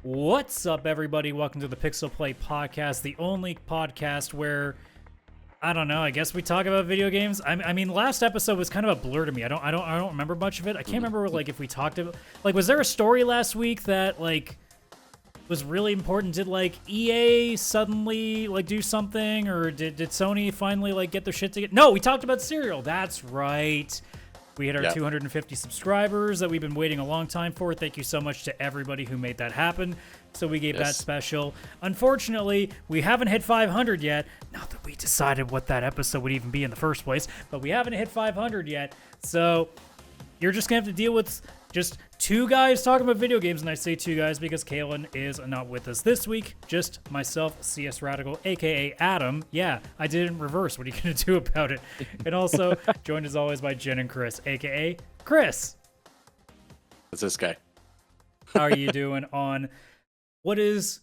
What's up, everybody? Welcome to the PixelPlay Podcast, the only podcast where, I don't know, I guess we talk about video games. I mean, last episode was kind of a blur to me. I don't remember much of it. I can't remember if we talked about, was there a story last week that was really important? Did EA suddenly do something, or did Sony finally get their shit together? No, we talked about Serial. That's right. We hit our 250 subscribers that we've been waiting a long time for. Thank you so much to everybody who made that happen. So we gave that special. Unfortunately, we haven't hit 500 yet. Not that we decided what that episode would even be in the first place, but we haven't hit 500 yet. So you're just going to have to deal with just two guys talking about video games. And I say two guys because Kaylan is not with us this week. Just myself, CS Radical, a.k.a. Adam. Yeah, I did it in reverse. What are you going to do about it? And also joined as always by Jen and Chris, a.k.a. Chris. What's this guy? How are you doing on what is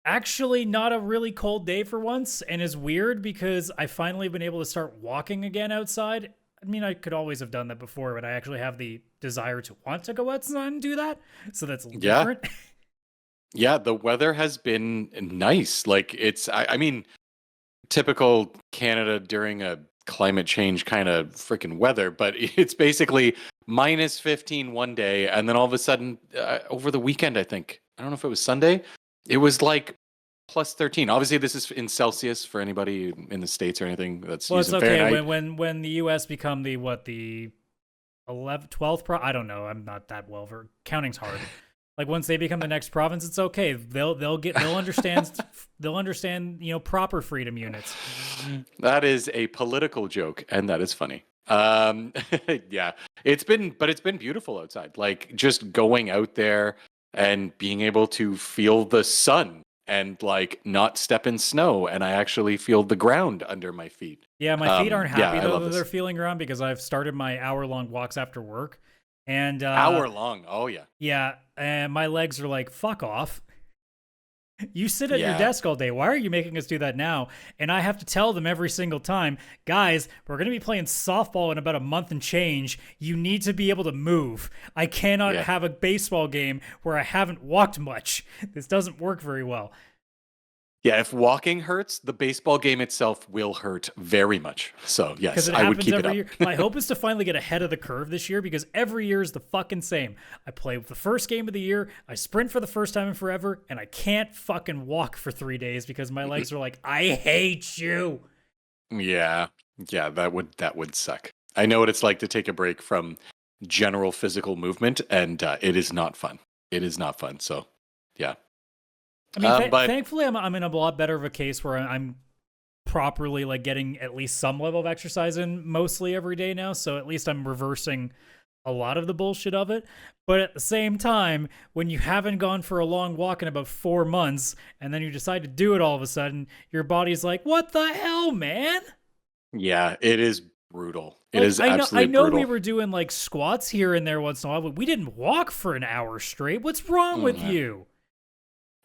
actually not a really cold day for once, and is weird because I finally been able to start walking again outside. I mean, I could always have done that before, but I actually have the desire to want to go outside and do that. So that's different. Yeah, the weather has been nice. I mean, typical Canada during a climate change kind of freaking weather, but it's basically minus 15 one day. And then all of a sudden, over the weekend, I don't know if it was Sunday, it was plus 13. Obviously, this is in Celsius for anybody in the States or anything that's using Fahrenheit. When the U.S. become the 12th I don't know. I'm not that well for counting's hard. Once they become the next province, it's okay. They'll understand proper freedom units. That is a political joke, and that is funny. Yeah, it's been beautiful outside. Just going out there and being able to feel the sun and not step in snow, and I actually feel the ground under my feet. Yeah, my feet aren't happy though that they're feeling around because I've started my hour-long walks after work. And hour-long? Oh, yeah. Yeah, and my legs are fuck off. You sit at your desk all day. Why are you making us do that now? And I have to tell them every single time, guys, we're going to be playing softball in about a month and change. You need to be able to move. I cannot have a baseball game where I haven't walked much. This doesn't work very well. Yeah, if walking hurts, the baseball game itself will hurt very much. So, yes, I would keep it up. Year. My hope is to finally get ahead of the curve this year because every year is the fucking same. I play with the first game of the year, I sprint for the first time in forever, and I can't fucking walk for 3 days because my legs are I hate you. Yeah, that would suck. I know what it's like to take a break from general physical movement, and it is not fun. It is not fun, so, yeah. I mean, thankfully, I'm in a lot better of a case where I'm properly getting at least some level of exercise in mostly every day now. So at least I'm reversing a lot of the bullshit of it. But at the same time, when you haven't gone for a long walk in about 4 months and then you decide to do it all of a sudden, your body's like, what the hell, man? Yeah, it is brutal. It is absolutely brutal. I know brutal. we were doing squats here and there once in a while, but we didn't walk for an hour straight. What's wrong with you?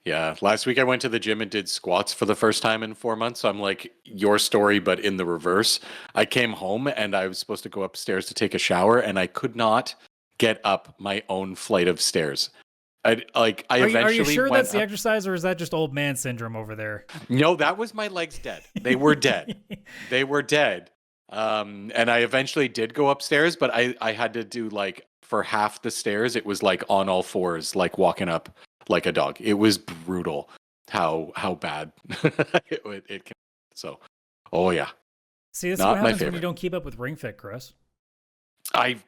Yeah, last week I went to the gym and did squats for the first time in 4 months. So I'm your story, but in the reverse. I came home and I was supposed to go upstairs to take a shower, and I could not get up my own flight of stairs. Are you sure that's the exercise, or is that just old man syndrome over there? No, that was my legs dead. They were dead. They were dead. And I eventually did go upstairs, but I had to do for half the stairs, it was on all fours, walking up like a dog. It was brutal how bad it can. So, oh yeah. See, this is what happens when you don't keep up with Ring Fit, Chris.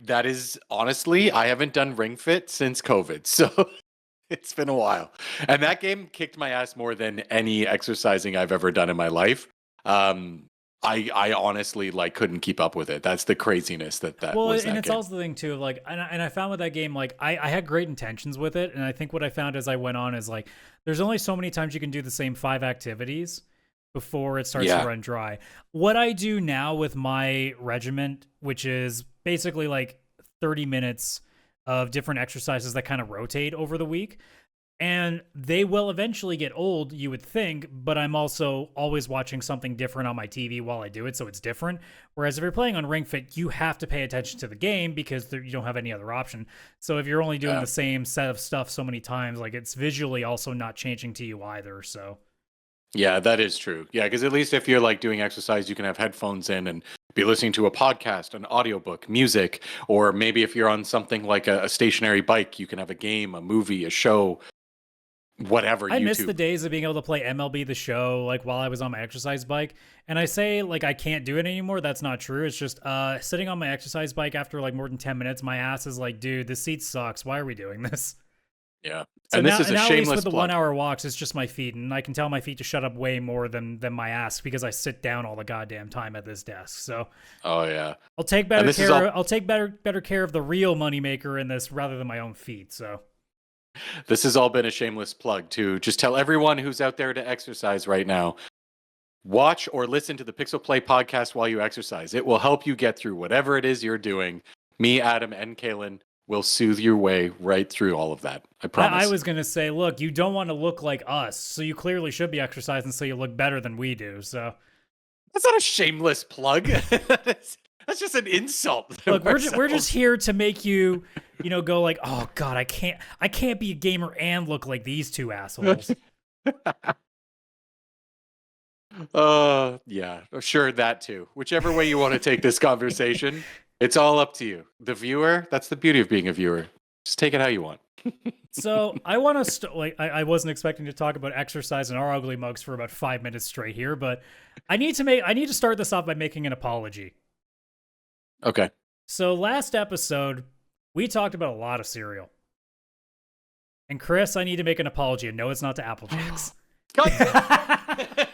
That is honestly, I haven't done Ring Fit since COVID, so it's been a while. And that game kicked my ass more than any exercising I've ever done in my life. I honestly couldn't keep up with it. That's the craziness that was that and it's game. Also the thing too, and I found with that game, I had great intentions with it, and I think what I found as I went on is there's only so many times you can do the same 5 activities before it starts to run dry. What I do now with my regiment, which is basically 30 minutes of different exercises that kind of rotate over the week, And they will eventually get old, you would think, but I'm also always watching something different on my TV while I do it, so it's different. Whereas if you're playing on Ring Fit, you have to pay attention to the game because you don't have any other option. So if you're only doing the same set of stuff so many times, like it's visually also not changing to you either, so. Yeah, that is true. Yeah, because at least if you're like doing exercise, you can have headphones in and be listening to a podcast, an audiobook, music, or maybe if you're on something like a stationary bike, you can have a game, a movie, a show, whatever. I YouTube. miss the days of being able to play MLB The Show like while I was on my exercise bike. And I say like I can't do it anymore. That's not true. It's just sitting on my exercise bike after like more than 10 minutes, my ass is like, dude, this seat sucks. Why are we doing this? Yeah. So and now, this is a now at shameless least with the plug. 1 hour walks, it's just my feet, and I can tell my feet to shut up way more than my ass because I sit down all the goddamn time at this desk. So Oh yeah. I'll take better care. I'll take better care of the real moneymaker in this rather than my own feet. So This has all been a shameless plug to just tell everyone who's out there to exercise right now. Watch or listen to the PixelPlay podcast while you exercise. It will help you get through whatever it is you're doing. Me, Adam, and Kaylan will soothe your way right through all of that. I promise. I was going to say, look, you don't want to look like us, so you clearly should be exercising so you look better than we do. So That's not a shameless plug. That's just an insult. Look, we're just here to make you, go like, oh god, I can't be a gamer and look like these two assholes. Yeah, sure, that too. Whichever way you want to take this conversation, it's all up to you. The viewer, that's the beauty of being a viewer. Just take it how you want. So I want to I wasn't expecting to talk about exercise and our ugly mugs for about 5 minutes straight here, but I need to start this off by making an apology. Okay. So last episode, we talked about a lot of cereal. And Chris, I need to make an apology, and no, it's not to Apple Jacks. I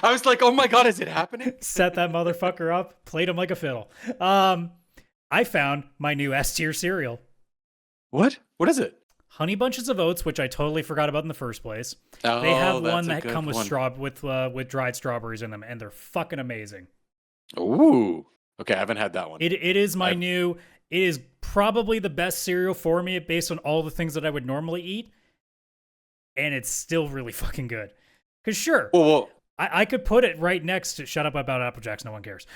was like, oh my god, is it happening? Set that motherfucker up, played him like a fiddle. I found my new S tier cereal. What? What is it? Honey Bunches of Oats, which I totally forgot about in the first place. Oh, they have one that that's a come good one. with dried strawberries in them, and they're fucking amazing. Ooh. Okay, I haven't had that one. It is my new. It is probably the best cereal for me based on all the things that I would normally eat, and it's still really fucking good. Cause sure, Whoa. I could put it right next to. Shut up about Apple Jacks. No one cares.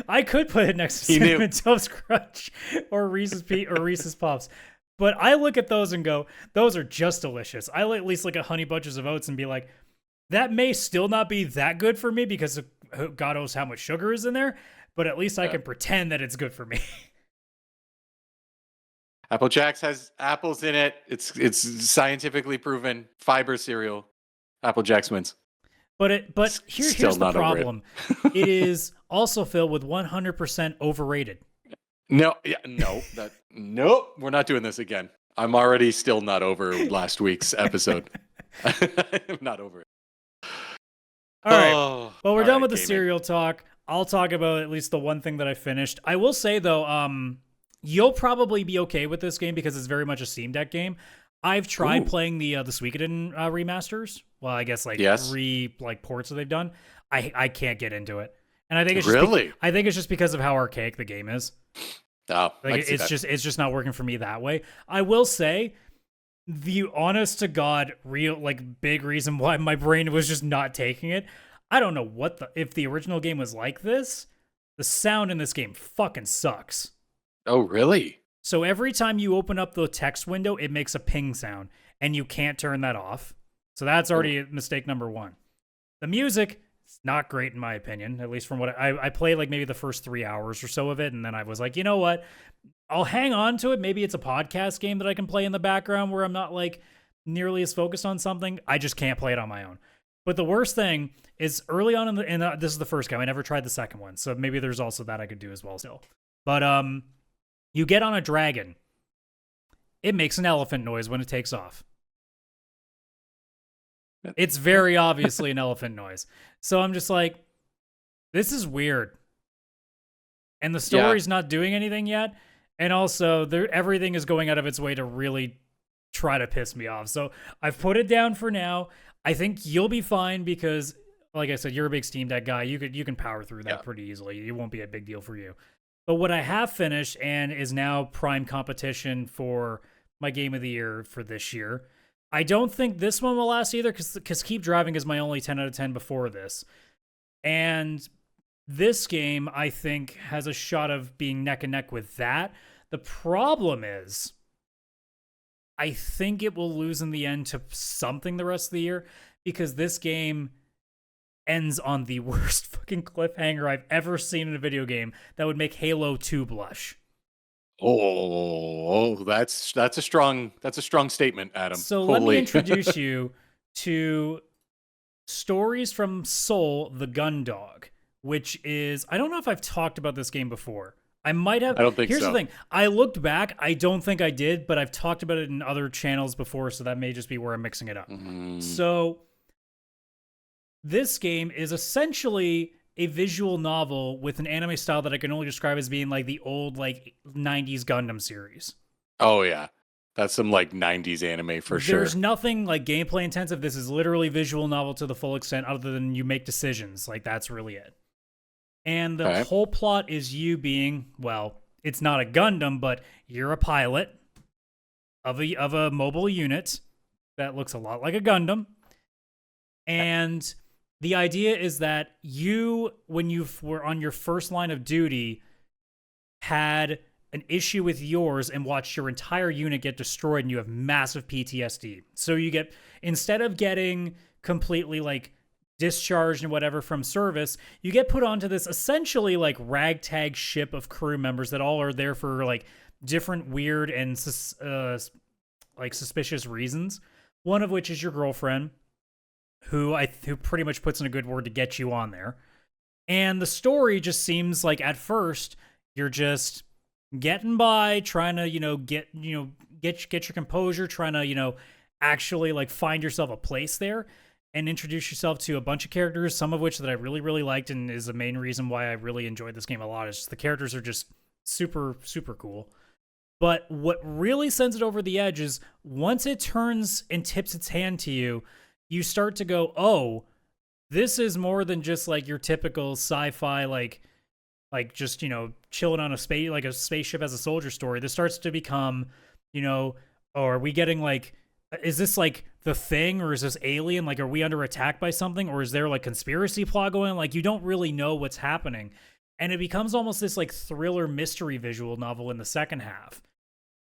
I could put it next to Cinnamon Toast Crunch or Reese's Puffs. But I look at those and go, those are just delicious. I at least look at Honey Bunches of Oats and be like, that may still not be that good for me because God knows how much sugar is in there, but at least I can pretend that it's good for me. Apple Jacks has apples in it. It's scientifically proven. Fiber cereal. Apple Jacks wins. But here's the problem. It is also filled with 100% overrated. Nope. We're not doing this again. I'm already still not over last week's episode. I'm not over it. All right. Well, we're done with the cereal talk. I'll talk about at least the one thing that I finished. I will say though, you'll probably be okay with this game because it's very much a Steam Deck game. I've tried playing the Suikoden remasters. Well, I guess three ports that they've done. I can't get into it, and I think it's I think it's just because of how archaic the game is. Oh, it's just not working for me that way. I will say, the honest to God real big reason why my brain was just not taking it. I don't know if the original game was like this. The sound in this game fucking sucks. Oh, really? So every time you open up the text window, it makes a ping sound, and you can't turn that off. So that's already mistake number one. The music is not great in my opinion, at least from what I played maybe the first 3 hours or so of it, and then I was like, you know what? I'll hang on to it. Maybe it's a podcast game that I can play in the background where I'm not nearly as focused on something. I just can't play it on my own. But the worst thing is early on this is the first game. I never tried the second one, so maybe there's also that I could do as well still. But you get on a dragon. It makes an elephant noise when it takes off. It's very obviously an elephant noise. So I'm just like, this is weird. And the story's not doing anything yet. And also, everything is going out of its way to really try to piss me off. So I've put it down for now. I think you'll be fine because, like I said, you're a big Steam Deck guy. You can power through that pretty easily. It won't be a big deal for you. But what I have finished and is now prime competition for my game of the year for this year. I don't think this one will last either because Keep Driving is my only 10 out of 10 before this. And this game, I think, has a shot of being neck and neck with that. The problem is, I think it will lose in the end to something the rest of the year because this game ends on the worst fucking cliffhanger I've ever seen in a video game that would make Halo 2 blush. Oh, that's a strong statement, Adam. So let me introduce you to Stories from Soul, the Gun Dog, which is, I don't know if I've talked about this game before. I might have. I don't think so. Here's the thing. I looked back. I don't think I did, but I've talked about it in other channels before, so that may just be where I'm mixing it up. So this game is essentially a visual novel with an anime style that I can only describe as being like the old like 90s Gundam series. Oh yeah. That's some like 90s anime for sure. There's nothing like gameplay intensive. This is literally visual novel to the full extent other than you make decisions. Like that's really it. And the whole plot is you being, well, it's not a Gundam, but you're a pilot of a mobile unit that looks a lot like a Gundam. And the idea is that you, when you were on your first line of duty, had an issue with yours and watched your entire unit get destroyed and you have massive PTSD. So you get, instead of getting completely like discharged and whatever from service, you get put onto this essentially like ragtag ship of crew members that all are there for like different weird and like suspicious reasons. One of which is your girlfriend, who pretty much puts in a good word to get you on there. And the story just seems like at first you're just getting by, trying to, get your composure, trying to, actually like find yourself a place there and introduce yourself to a bunch of characters, some of which that I really, really liked and is the main reason why I really enjoyed this game a lot. Is just the characters are just super, super cool. But what really sends it over the edge is once it turns and tips its hand to you, you start to go, oh, this is more than just like your typical sci-fi, like just, chilling on a spaceship as a soldier story. This starts to become, are we getting like, is this like The Thing or is this Alien? Like, are we under attack by something or is there like conspiracy plot going on? Like, you don't really know what's happening. And it becomes almost this like thriller mystery visual novel in the second half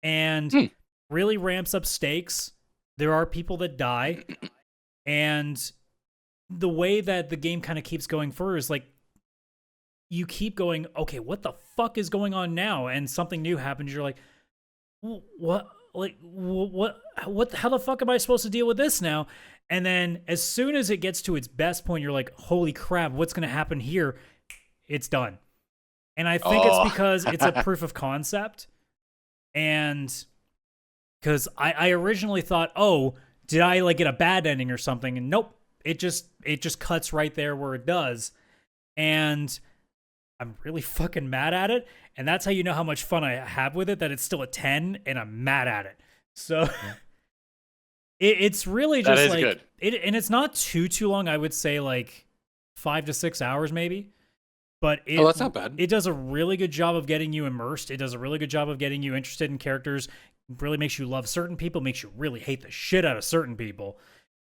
and really ramps up stakes. There are people that die. And the way that the game kind of keeps going further is like, you keep going, okay, what the fuck is going on now? And something new happens. You're like, what? Like, what? How the fuck am I supposed to deal with this now? And then as soon as it gets to its best point, you're like, holy crap, what's going to happen here? It's done. And I think it's because it's a proof of concept. And because I originally thought, oh, did I like get a bad ending or something? And nope, it just cuts right there where it does. And I'm really fucking mad at it. And that's how you know how much fun I have with it, that it's still a 10 and I'm mad at it. So it's really just like good. And it's not too long. I would say like 5 to 6 hours maybe. But that's not bad. It does a really good job of getting you immersed. It does a really good job of getting you interested in characters. Really makes you love certain people, makes you really hate the shit out of certain people,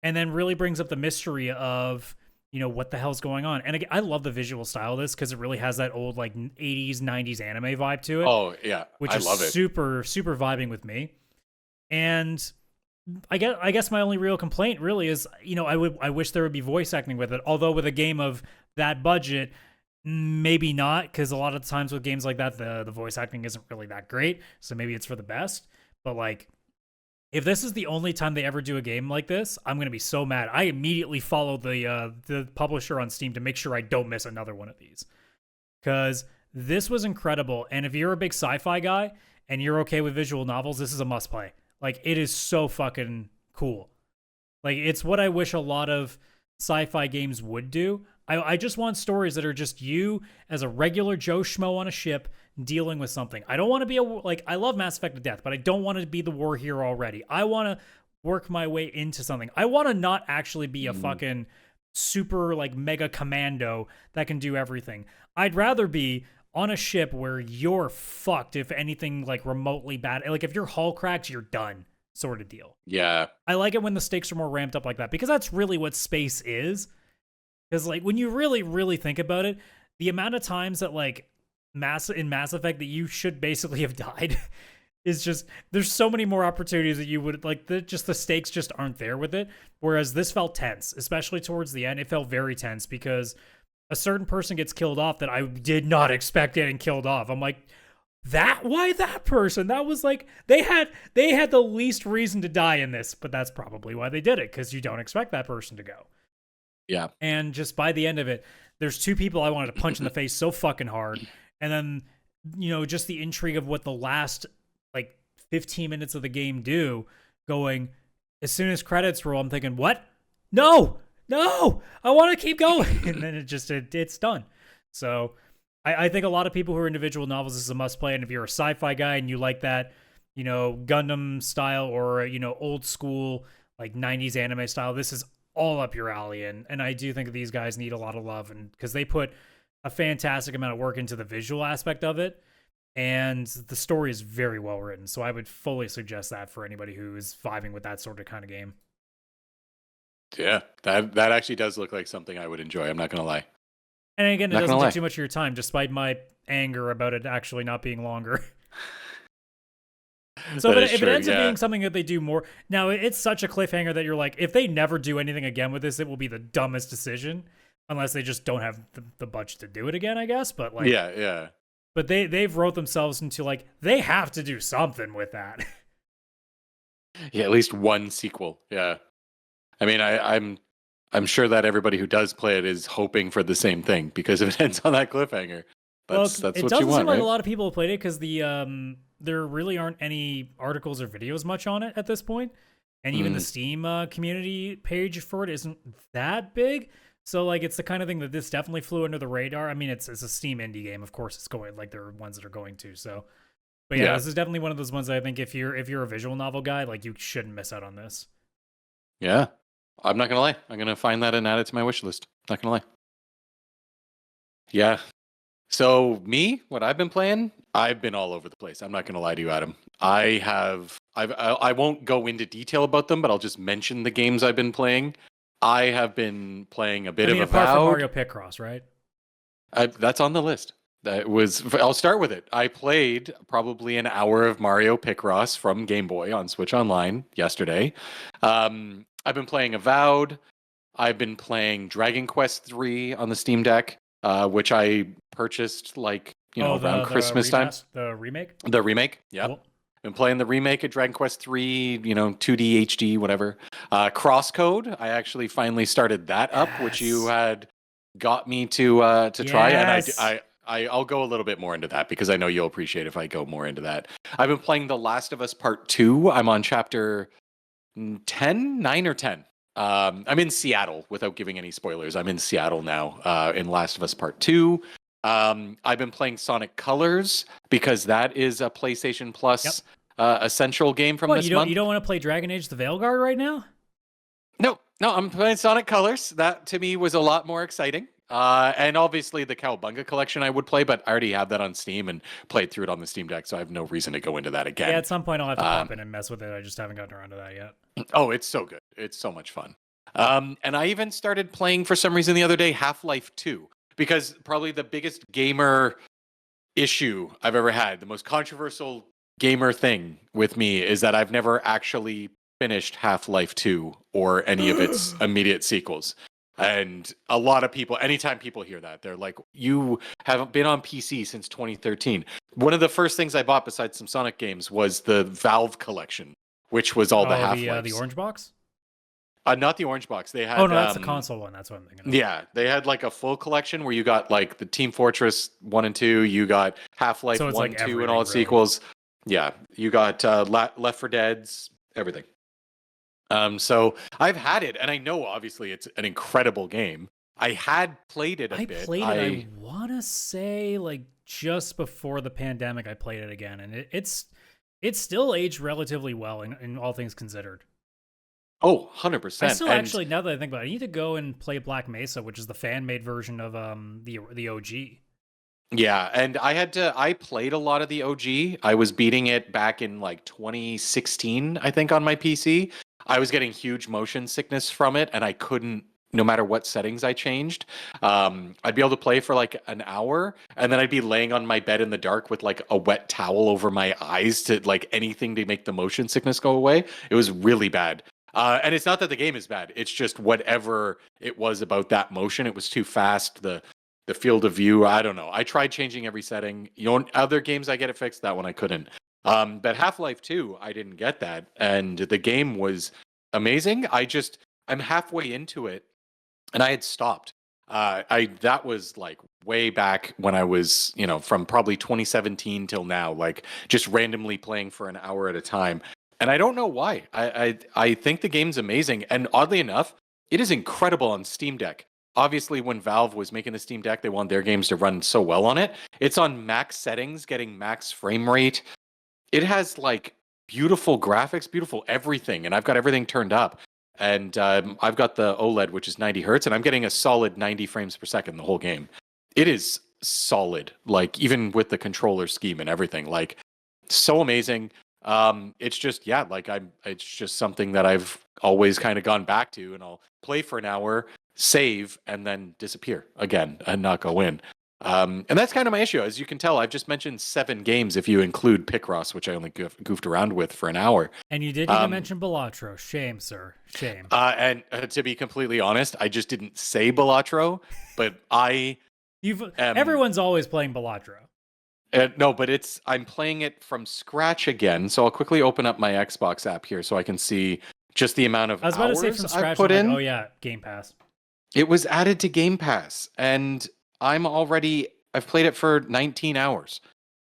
and then really brings up the mystery of, what the hell's going on. And again, I love the visual style of this because it really has that old like 80s, 90s anime vibe to it. Oh, yeah. Which I love it. Super, super vibing with me. And I guess my only real complaint really is, I wish there would be voice acting with it. Although with a game of that budget, maybe not, because a lot of the times with games like that, the voice acting isn't really that great. So maybe it's for the best. But like, if this is the only time they ever do a game like this, I'm gonna be so mad. I immediately follow the publisher on Steam to make sure I don't miss another one of these, because this was incredible. And if you're a big sci-fi guy and you're okay with visual novels, this is a must play. Like, it is so fucking cool. Like, it's what I wish a lot of sci-fi games would do. I just want stories that are just you as a regular Joe Schmo on a ship dealing with something. I don't want to be I love Mass Effect to death, but I don't want to be the war hero already. I want to work my way into something. I want to not actually be a fucking super like mega commando that can do everything. I'd rather be on a ship where you're fucked if anything like remotely bad, like if your hull cracks, you're done, sort of deal. Yeah. I like it when the stakes are more ramped up like that, because that's really what space is. Because like when you really, really think about it, the amount of times that like Mass Effect that you should basically have died is just, there's so many more opportunities that you would like, the stakes just aren't there with it. Whereas this felt tense, especially towards the end. It felt very tense because a certain person gets killed off that I did not expect getting killed off. I'm like, why that person? That was like, they had the least reason to die in this, but that's probably why they did it, because you don't expect that person to go. Yeah. And just by the end of it, there's two people I wanted to punch in the face so fucking hard. And then, just the intrigue of what the last like 15 minutes of the game do, going, as soon as credits roll, I'm thinking, what? No, I want to keep going. And then it's done. So I think a lot of people who are individual novels, this is a must play. And if you're a sci-fi guy and you like that, Gundam style or, old school, like 90s anime style, this is all up your alley. And I do think these guys need a lot of love, and because they put a fantastic amount of work into the visual aspect of it. And the story is very well written. So I would fully suggest that for anybody who is vibing with that sort of kind of game. Yeah, that actually does look like something I would enjoy. I'm not going to lie. And again, it doesn't take too much of your time, despite my anger about it actually not being longer. So if it ends up being something that they do more... Now, it's such a cliffhanger that you're like, if they never do anything again with this, it will be the dumbest decision. Unless they just don't have the budget to do it again, I guess. But like, yeah. But they've wrote themselves into like, they have to do something with that. Yeah, at least one sequel. Yeah. I mean, I'm sure that everybody who does play it is hoping for the same thing, because if it ends on that cliffhanger, that's what you want, it doesn't seem like right? a lot of people have played it, because there really aren't any articles or videos much on it at this point. And even the Steam community page for it isn't that big. So like, it's the kind of thing that this definitely flew under the radar. I mean, it's a Steam indie game, of course. It's going like, there are ones that are going to. So, but yeah, this is definitely one of those ones that I think if you're a visual novel guy, like, you shouldn't miss out on this. Yeah, I'm not gonna lie. I'm gonna find that and add it to my wish list. Not gonna lie. Yeah. So what I've been playing, I've been all over the place. I'm not gonna lie to you, Adam. I won't go into detail about them, but I'll just mention the games I've been playing. I have been playing a bit of apart Avowed. from Mario Picross, right? That's on the list. I'll start with it. I played probably an hour of Mario Picross from Game Boy on Switch Online yesterday. I've been playing Avowed. I've been playing Dragon Quest III on the Steam Deck, which I purchased around Christmas time. The remake? The remake, yeah. Cool. Been playing the remake of Dragon Quest III, 2D HD, whatever. Crosscode, I actually finally started that up, which you had got me to try, and I'll go a little bit more into that, because I know you'll appreciate if I go more into that. I've been playing The Last of Us Part 2. I'm on chapter 9 or 10. I'm in Seattle, without giving any spoilers. I'm in Seattle now, in Last of Us Part 2. I've been playing Sonic Colors, because that is a PlayStation Plus essential game from this month. You don't want to play Dragon Age: The Veilguard right now? No, I'm playing Sonic Colors. That to me was a lot more exciting. And obviously the Cowabunga collection I would play, but I already have that on Steam and played through it on the Steam Deck, so I have no reason to go into that again. Yeah, at some point I'll have to pop in and mess with it. I just haven't gotten around to that yet. Oh, it's so good. It's so much fun. And I even started playing, for some reason the other day, Half-Life 2, because probably the biggest gamer issue I've ever had, the most controversial gamer thing with me, is that I've never actually finished Half-Life 2 or any of its immediate sequels. And a lot of people, anytime people hear that, they're like, you haven't been on PC since 2013. One of the first things I bought besides some Sonic games was the Valve collection, which was all the Half-Lives. The orange box? Not the orange box. They had. Oh no, that's the console one. That's what I'm thinking of. Yeah, they had like a full collection where you got like the Team Fortress 1 and 2. You got Half-Life 1, like 2, and all its sequels. Yeah, you got Left 4 Dead's, everything. So I've had it, and I know obviously it's an incredible game. I had played it a bit. I want to say like just before the pandemic, I played it again, and it's still aged relatively well in all things considered. Oh, 100%. I still actually, now that I think about it, I need to go and play Black Mesa, which is the fan-made version of the OG. Yeah, and I played a lot of the OG. I was beating it back in like 2016, I think, on my PC. I was getting huge motion sickness from it, and I couldn't, no matter what settings I changed. I'd be able to play for like an hour, and then I'd be laying on my bed in the dark with like a wet towel over my eyes to like anything to make the motion sickness go away. It was really bad. And it's not that the game is bad. It's just whatever it was about that motion. It was too fast. The field of view. I don't know. I tried changing every setting. Other games I get it fixed. That one I couldn't. But Half-Life 2, I didn't get that, and the game was amazing. I'm halfway into it, and I had stopped. I That was like way back when I was, from probably 2017 till now, like just randomly playing for an hour at a time. And I don't know why. I think the game's amazing, and oddly enough, it is incredible on Steam Deck. Obviously, when Valve was making the Steam Deck, they want their games to run so well on it. It's on max settings, getting max frame rate. It has like beautiful graphics, beautiful everything, and I've got everything turned up. And I've got the OLED, which is 90 hertz, and I'm getting a solid 90 frames per second the whole game. It is solid, like even with the controller scheme and everything, like so amazing. It's just it's just something that I've always kind of gone back to, and I'll play for an hour, save, and then disappear again and not go in. And that's kind of my issue. As you can tell, I've just mentioned 7 games if you include Picross, which I only goofed around with for an hour. And you didn't even mention Balatro. Shame, sir. Shame. And to be completely honest, I just didn't say Balatro, but Everyone's always playing Balatro. No, but I'm playing it from scratch again. So I'll quickly open up my Xbox app here so I can see just the amount of I was about to say from hours scratch. I've put in. Oh yeah, Game Pass. It was added to Game Pass, and I've played it for 19 hours.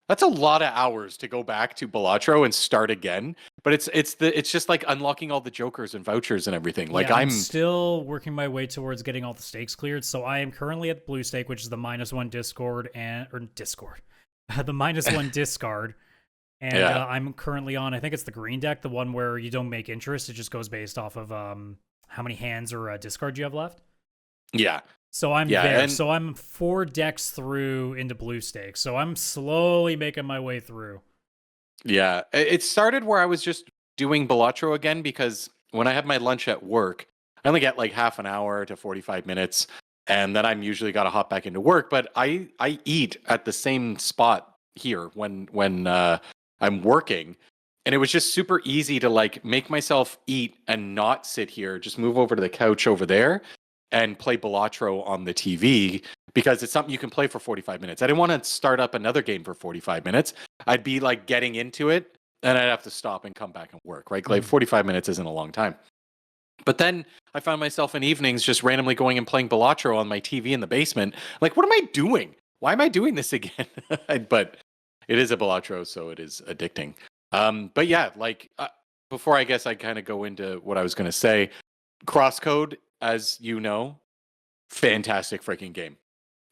That's a lot of hours to go back to Balatro and start again. But it's just like unlocking all the jokers and vouchers and everything. Like I'm still working my way towards getting all the stakes cleared. So I am currently at the blue stake, which is the -1 Discord the -1 discard. And I'm currently on, I think it's the green deck, the one where you don't make interest. It just goes based off of how many hands or discard you have left. Yeah. So I'm there. So I'm 4 decks through into blue stake. So I'm slowly making my way through. Yeah. It started where I was just doing Balatro again, because when I have my lunch at work, I only get like half an hour to 45 minutes. And then I'm usually got to hop back into work. But I eat at the same spot here when I'm working. And it was just super easy to like make myself eat and not sit here, just move over to the couch over there and play Balatro on the TV, because it's something you can play for 45 minutes. I didn't want to start up another game for 45 minutes. I'd be like getting into it and I'd have to stop and come back and work, right? Like 45 minutes isn't a long time. But then I found myself in evenings just randomly going and playing Balatro on my TV in the basement. Like, what am I doing? Why am I doing this again? But it is a Balatro, so it is addicting. But yeah, like before I guess I kind of go into what I was going to say, Crosscode, as you know, fantastic freaking game.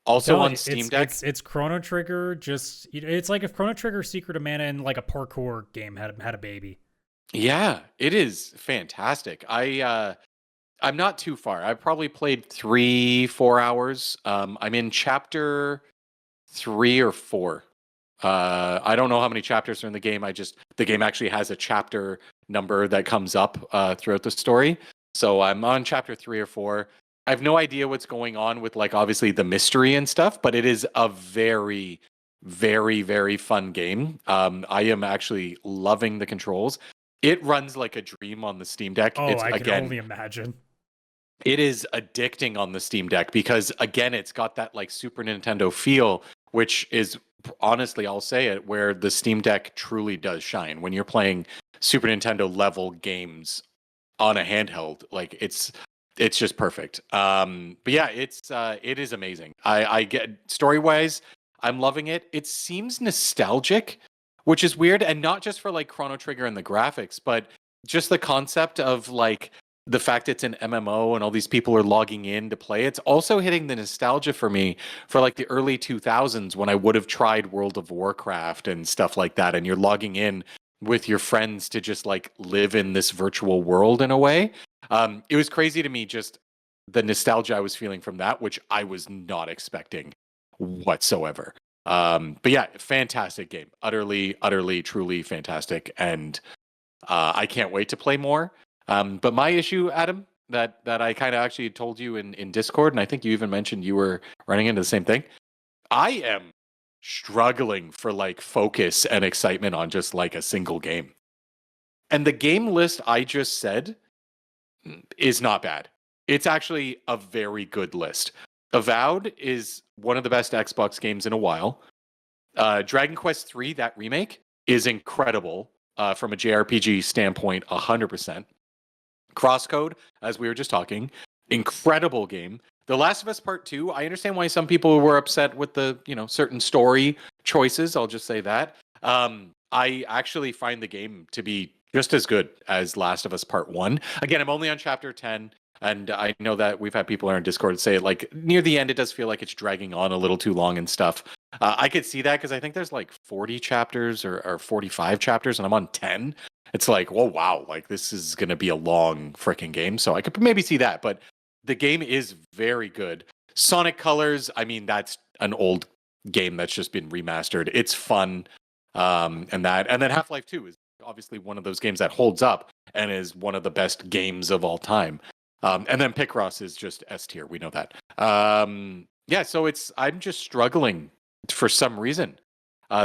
Also on Steam Deck. It's Chrono Trigger, it's like if Chrono Trigger Secret of Mana and like a parkour game had a baby. Yeah, it is fantastic. I'm not too far. I've probably played 3-4 hours. I'm in chapter 3 or 4. I don't know how many chapters are in the game. The game actually has a chapter number that comes up throughout the story. So I'm on chapter 3 or 4. I have no idea what's going on with like obviously the mystery and stuff, but it is a very, very, very fun game. I am actually loving the controls. It runs like a dream on the Steam Deck. Oh, I can only imagine. It is addicting on the Steam Deck because, again, it's got that like Super Nintendo feel, which is honestly, I'll say it, where the Steam Deck truly does shine. When you're playing Super Nintendo level games on a handheld, like it's just perfect. But yeah, it is amazing. I get story-wise, I'm loving it. It seems nostalgic, which is weird, and not just for like Chrono Trigger and the graphics, but just the concept of like the fact it's an MMO and all these people are logging in to play. It's also hitting the nostalgia for me for like the early 2000s when I would have tried World of Warcraft and stuff like that, and you're logging in with your friends to just like live in this virtual world in a way. It was crazy to me, just the nostalgia I was feeling from that, which I was not expecting whatsoever. But yeah, fantastic game. Utterly, truly fantastic. And I can't wait to play more. But my issue, Adam, that I kind of actually told you in Discord, and I think you even mentioned you were running into the same thing. I am struggling for like focus and excitement on just like a single game. And the game list I just said is not bad. It's actually a very good list. Avowed is one of the best Xbox games in a while. Dragon Quest 3, that remake, is incredible from a JRPG standpoint, 100%. Crosscode, as we were just talking, incredible game. The Last of Us Part 2, I understand why some people were upset with the, certain story choices. I'll just say that. I actually find the game to be just as good as Last of Us Part 1. Again, I'm only on chapter 10, and I know that we've had people on Discord say, like, near the end, it does feel like it's dragging on a little too long and stuff. I could see that because I think there's like 40 chapters or 45 chapters, and I'm on 10. It's like, whoa, wow, like this is going to be a long freaking game. So I could maybe see that, but the game is very good. Sonic Colors, I mean, that's an old game that's just been remastered. It's fun. And then Half-Life 2 is obviously one of those games that holds up and is one of the best games of all time. And then Picross is just S tier. We know that. Yeah, so I'm just struggling for some reason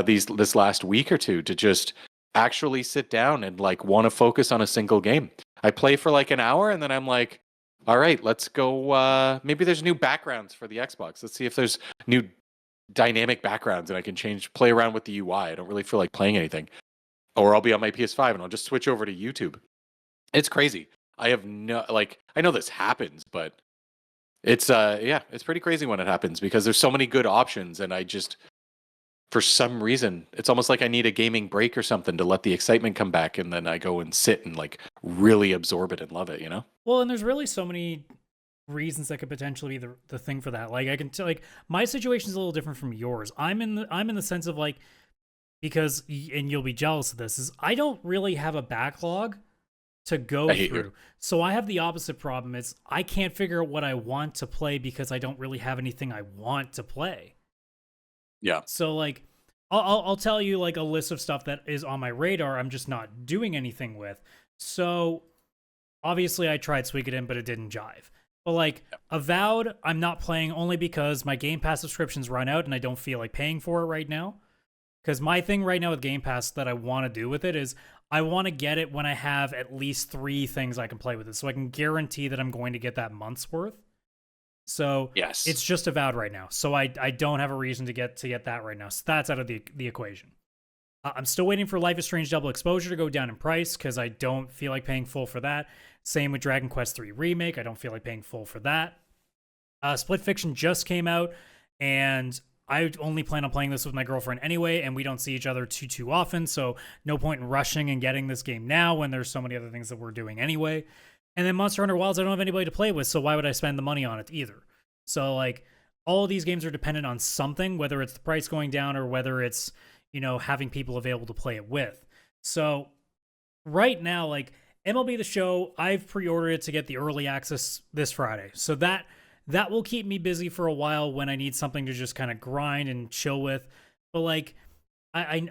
this last week or two to just actually sit down and like want to focus on a single game. I play for like an hour and then I'm like, all right, let's go. Maybe there's new backgrounds for the Xbox. Let's see if there's new dynamic backgrounds and I can play around with the UI. I don't really feel like playing anything. Or I'll be on my PS5 and I'll just switch over to YouTube. It's crazy. I have I know this happens, but it's it's pretty crazy when it happens because there's so many good options and I just, for some reason, it's almost like I need a gaming break or something to let the excitement come back, and then I go and sit and like really absorb it and love it, Well, and there's really so many reasons that could potentially be the thing for that. Like I can tell, like my situation is a little different from yours. I'm in the sense of like, because, and you'll be jealous of this, is I don't really have a backlog to go through. So I have the opposite problem. It's I can't figure out what I want to play because I don't really have anything I want to play. Yeah. So like, I'll tell you like a list of stuff that is on my radar. I'm just not doing anything with. So obviously I tried Suikoden, but it didn't jive. But like Avowed, I'm not playing only because my Game Pass subscriptions run out and I don't feel like paying for it right now. Because my thing right now with Game Pass that I want to do with it is I want to get it when I have at least 3 things I can play with it. So I can guarantee that I'm going to get that month's worth. So yes, it's just Avowed right now. So I don't have a reason to get that right now. So that's out of the equation. I'm still waiting for Life is Strange Double Exposure to go down in price because I don't feel like paying full for that. Same with Dragon Quest 3 Remake. I don't feel like paying full for that. Split Fiction just came out, and I only plan on playing this with my girlfriend anyway, and we don't see each other too often, so no point in rushing and getting this game now when there's so many other things that we're doing anyway. And then Monster Hunter Wilds, I don't have anybody to play with, so why would I spend the money on it either? So, like, all of these games are dependent on something, whether it's the price going down or whether it's, having people available to play it with. So, right now, like, MLB The Show, I've pre-ordered it to get the early access this Friday. So that will keep me busy for a while when I need something to just kind of grind and chill with. But, like, I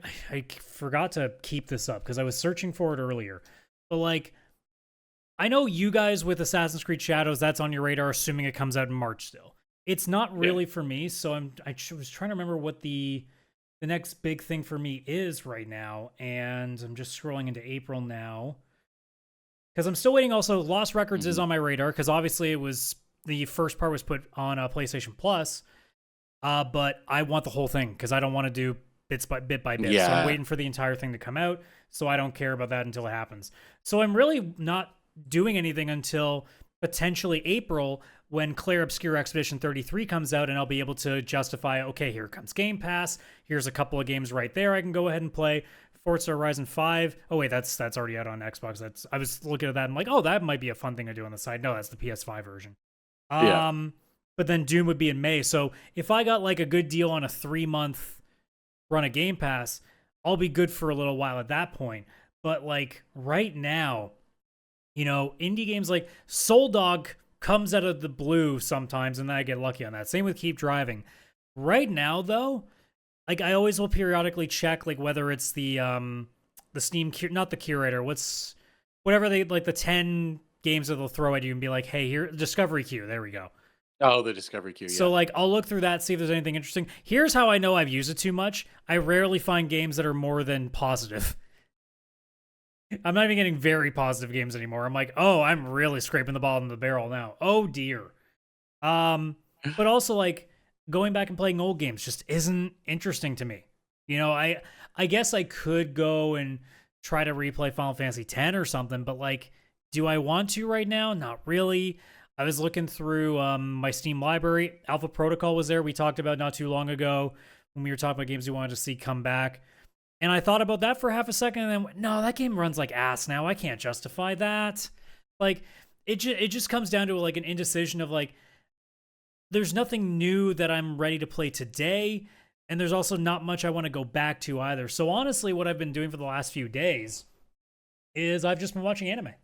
forgot to keep this up because I was searching for it earlier. But, like, I know you guys with Assassin's Creed Shadows, that's on your radar, assuming it comes out in March still. It's not really for me, so I was trying to remember what the next big thing for me is right now, and I'm just scrolling into April now. Because I'm still waiting also, Lost Records is on my radar, because obviously it was, the first part was put on PlayStation Plus, but I want the whole thing, because I don't want to do bit by bit. Yeah. So I'm waiting for the entire thing to come out, so I don't care about that until it happens. So I'm really not doing anything until potentially April when Claire Obscure Expedition 33 comes out, and I'll be able to justify, okay, here comes Game Pass. Here's a couple of games right there I can go ahead and play. Forza Horizon 5. Oh wait, that's already out on Xbox. I was looking at that and I'm like, oh, that might be a fun thing to do on the side. No, that's the PS5 version. But then Doom would be in May. So if I got like a good deal on a 3-month run of Game Pass, I'll be good for a little while at that point. But like right now, indie games like Soul Dog comes out of the blue sometimes, and then I get lucky on that. Same with Keep Driving. Right now, though, like I always will periodically check like whether it's the Steam not the curator, whatever they like the 10 games that they'll throw at you and be like, hey, here, discovery queue. There we go. Oh, the discovery queue. So like I'll look through that, see if there's anything interesting. Here's how I know I've used it too much. I rarely find games that are more than positive. I'm not even getting very positive games anymore. I'm like, oh, I'm really scraping the bottom of the barrel now. Oh dear. But also like going back and playing old games just isn't interesting to me. You know, I guess I could go and try to replay Final Fantasy X or something, but like, do I want to right now? Not really. I was looking through my Steam library. Alpha Protocol was there. We talked about not too long ago when we were talking about games we wanted to see come back. And I thought about that for half a second and then went, no, that game runs like ass now. I can't justify that. Like, it just comes down to like an indecision of like, there's nothing new that I'm ready to play today. And there's also not much I want to go back to either. So honestly, what I've been doing for the last few days is I've just been watching anime.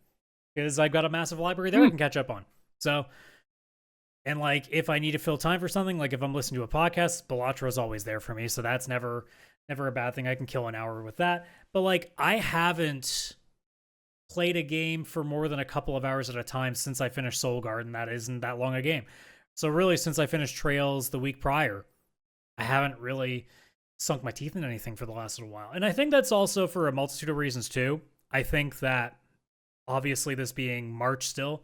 Because I've got a massive library there I can catch up on. So, and like, if I need to fill time for something, like if I'm listening to a podcast, Balatro is always there for me. So that's never a bad thing. I can kill an hour with that. But like, I haven't played a game for more than a couple of hours at a time since I finished Soul Garden. That isn't that long a game. So really, since I finished Trails the week prior, I haven't really sunk my teeth in anything for the last little while. And I think that's also for a multitude of reasons too. I think that obviously this being March still,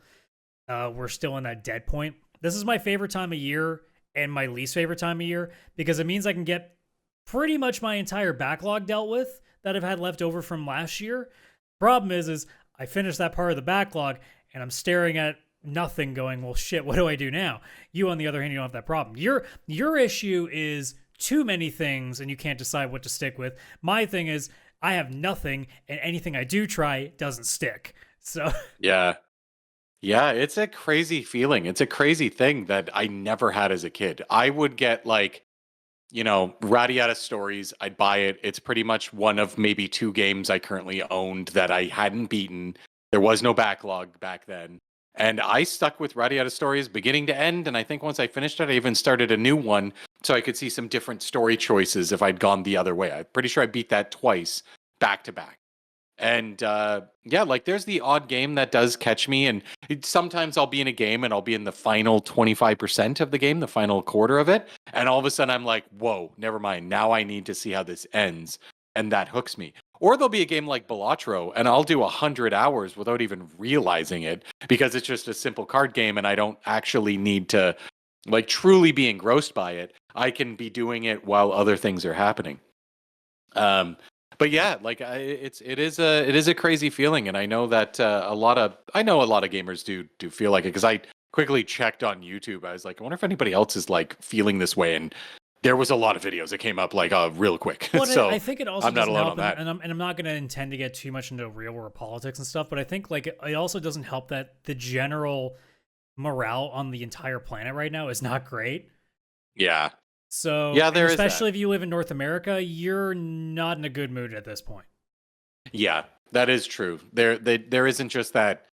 we're still in that dead point. This is my favorite time of year and my least favorite time of year because it means I can get pretty much my entire backlog dealt with that I've had left over from last year. Problem is I finished that part of the backlog and I'm staring at nothing going, well, shit, what do I do now? You, on the other hand, you don't have that problem. Your issue is too many things and you can't decide what to stick with. My thing is I have nothing and anything I do try doesn't stick. So yeah, it's a crazy feeling. It's a crazy thing that I never had as a kid. I would get like, you know, Radiata Stories. I'd buy it. It's pretty much one of maybe 2 games I currently owned that I hadn't beaten. There was no backlog back then. And I stuck with Radiata Stories beginning to end. And I think once I finished it, I even started a new one so I could see some different story choices if I'd gone the other way. I'm pretty sure I beat that twice back to back. And yeah, like there's the odd game that does catch me. And sometimes I'll be in a game and I'll be in the final 25% of the game, the final quarter of it. And all of a sudden I'm like, whoa, never mind. Now I need to see how this ends. And that hooks me. Or there'll be a game like Balatro and I'll do 100 hours without even realizing it because it's just a simple card game and I don't actually need to like truly be engrossed by it. I can be doing it while other things are happening. But yeah, like it is a crazy feeling, and I know that a lot of gamers do feel like it because I quickly checked on YouTube. I was like, I wonder if anybody else is like feeling this way, and there was a lot of videos that came up like real quick. Well, so I think it also I'm not doesn't alone help, on that. and I'm not going to intend to get too much into real world politics and stuff, but I think like it also doesn't help that the general morale on the entire planet right now is not great. Yeah. So yeah, especially if you live in North America, you're not in a good mood at this point. Yeah, that is true. There isn't just that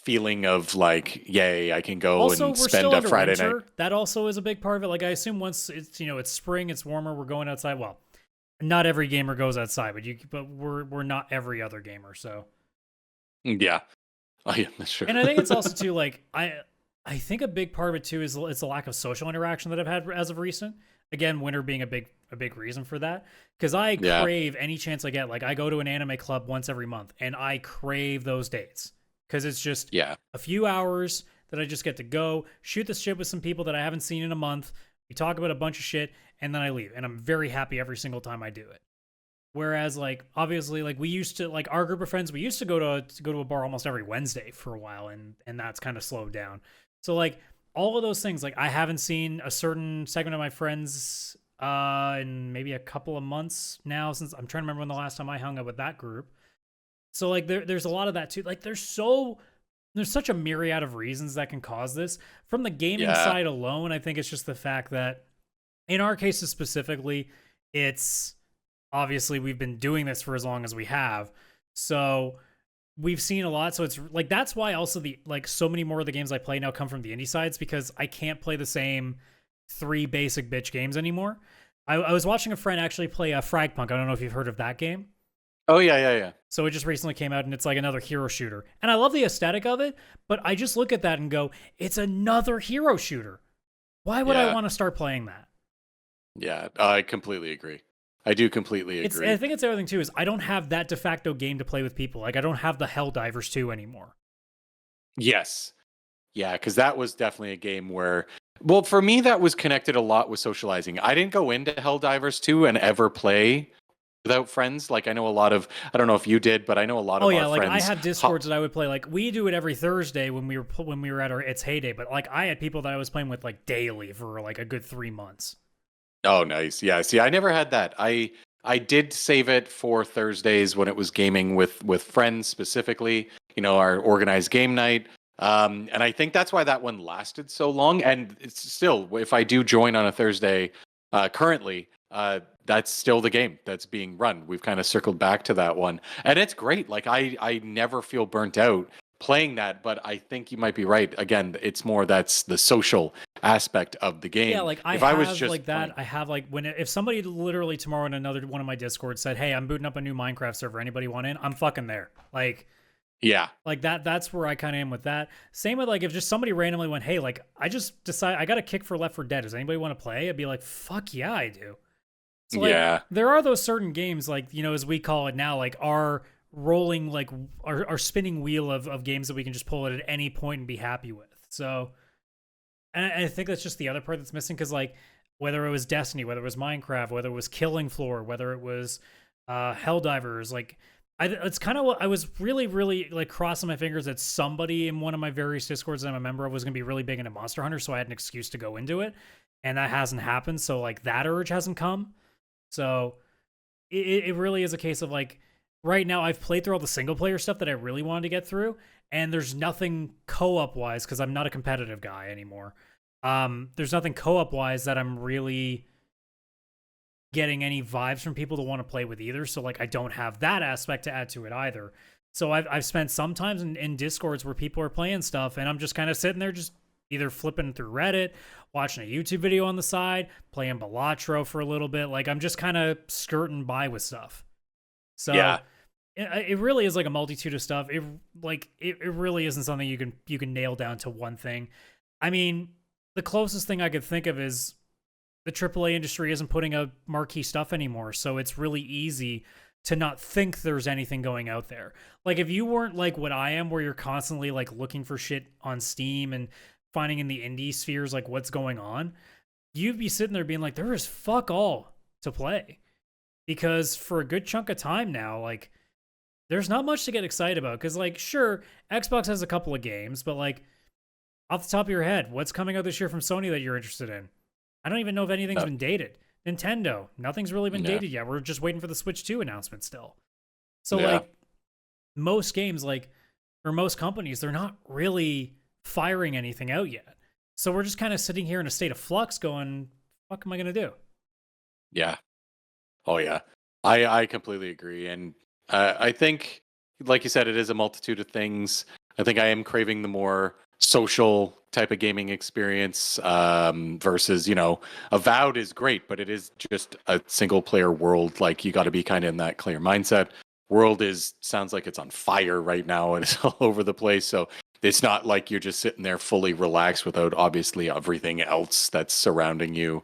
feeling of like, yay, I can go also, and we're spend still a Friday winter. night. That also is a big part of it. Like I assume once it's it's spring, it's warmer, we're going outside. Well, not every gamer goes outside, but we're not every other gamer. So yeah, oh yeah, that's true. And I think it's also too like I think a big part of it too is it's the lack of social interaction that I've had as of recent. Again, winter being a big reason for that. Because I crave any chance I get. Like I go to an anime club once every month, and I crave those dates because it's just a few hours that I just get to go shoot the shit with some people that I haven't seen in a month. We talk about a bunch of shit, and then I leave, and I'm very happy every single time I do it. Whereas, like obviously, like we used to, like our group of friends, we used to go to a bar almost every Wednesday for a while, and that's kind of slowed down. So like all of those things, like I haven't seen a certain segment of my friends in maybe a couple of months now, since I'm trying to remember when the last time I hung out with that group. So like there's a lot of that too. Like there's such a myriad of reasons that can cause this. From the gaming side alone, I think it's just the fact that in our cases specifically, it's obviously we've been doing this for as long as we have. So we've seen a lot. So it's like, that's why also so many more of the games I play now come from the indie sides, because I can't play the same 3 basic bitch games anymore. I was watching a friend actually play a Fragpunk. I don't know if you've heard of that game. Oh yeah. So it just recently came out, and it's like another hero shooter. And I love the aesthetic of it, but I just look at that and go, it's another hero shooter. Why would I want to start playing that? Yeah, I completely agree. I do completely agree. I think it's everything too, is I don't have that de facto game to play with people. Like, I don't have the Helldivers 2 anymore. Yes. Yeah, because that was definitely a game where, well, for me, that was connected a lot with socializing. I didn't go into Helldivers 2 and ever play without friends. Like, I know a lot of, I don't know if you did, but I know a lot of our like friends. I have Discords that I would play. Like, we do it every Thursday when we were at its heyday. But like, I had people that I was playing with like daily for like a good 3 months. Oh, nice. Yeah. See, I never had that. I did save it for Thursdays when it was gaming with friends specifically. You know, our organized game night. And I think that's why that one lasted so long. And it's still, if I do join on a Thursday, currently, that's still the game that's being run. We've kind of circled back to that one, and it's great. Like I never feel burnt out playing that, but I think you might be right. Again, it's more that's the social aspect of the game. Yeah, like if I was just like that, I have like if somebody literally tomorrow in another one of my Discord said, "Hey, I'm booting up a new Minecraft server. Anybody want in?" I'm fucking there. Like, yeah, like that's where I kind of am with that. Same with like if just somebody randomly went, "Hey, like I just decide I got a kick for Left 4 Dead. Does anybody want to play?" I'd be like, "Fuck yeah, I do." So like, yeah, there are those certain games, like, you know, as we call it now, like our rolling, like our spinning wheel of games that we can just pull it at any point and be happy with. So, and I think that's just the other part that's missing, because like whether it was Destiny, whether it was Minecraft, whether it was Killing Floor, whether it was Helldivers, like it's kind of what I was really like crossing my fingers that somebody in one of my various Discords that I'm a member of was going to be really big into Monster Hunter, so I had an excuse to go into it, and that hasn't happened. So like that urge hasn't come. So it really is a case of like right now I've played through all the single player stuff that I really wanted to get through, and there's nothing co-op wise, because I'm not a competitive guy anymore. There's nothing co-op wise that I'm really getting any vibes from people to want to play with either. So like I don't have that aspect to add to it either. So I've spent some times in Discords where people are playing stuff, and I'm just kind of sitting there just either flipping through Reddit, watching a YouTube video on the side, playing Balatro for a little bit. Like I'm just kind of skirting by with stuff. So yeah. It really is like a multitude of stuff. It really isn't something you can nail down to one thing. I mean, the closest thing I could think of is the AAA industry isn't putting out marquee stuff anymore, so it's really easy to not think there's anything going out there. Like if you weren't like what I am, where you're constantly like looking for shit on Steam and finding in the indie spheres like what's going on, you'd be sitting there being like, there is fuck all to play. Because for a good chunk of time now, like there's not much to get excited about. Because like, sure, Xbox has a couple of games, but like off the top of your head, what's coming out this year from Sony that you're interested in? I don't even know if anything's been dated. Nintendo, nothing's really been dated yet. We're just waiting for the Switch 2 announcement still. So like most games, like, or most companies, they're not really firing anything out yet. So we're just kind of sitting here in a state of flux going, what am I going to do? Yeah. Oh yeah. I completely agree. And I think, like you said, it is a multitude of things. I think I am craving the more social type of gaming experience versus, you know, Avowed is great, but it is just a single player world. Like you got to be kind of in that clear mindset. World sounds like it's on fire right now and it's all over the place. So it's not like you're just sitting there fully relaxed without obviously everything else that's surrounding you.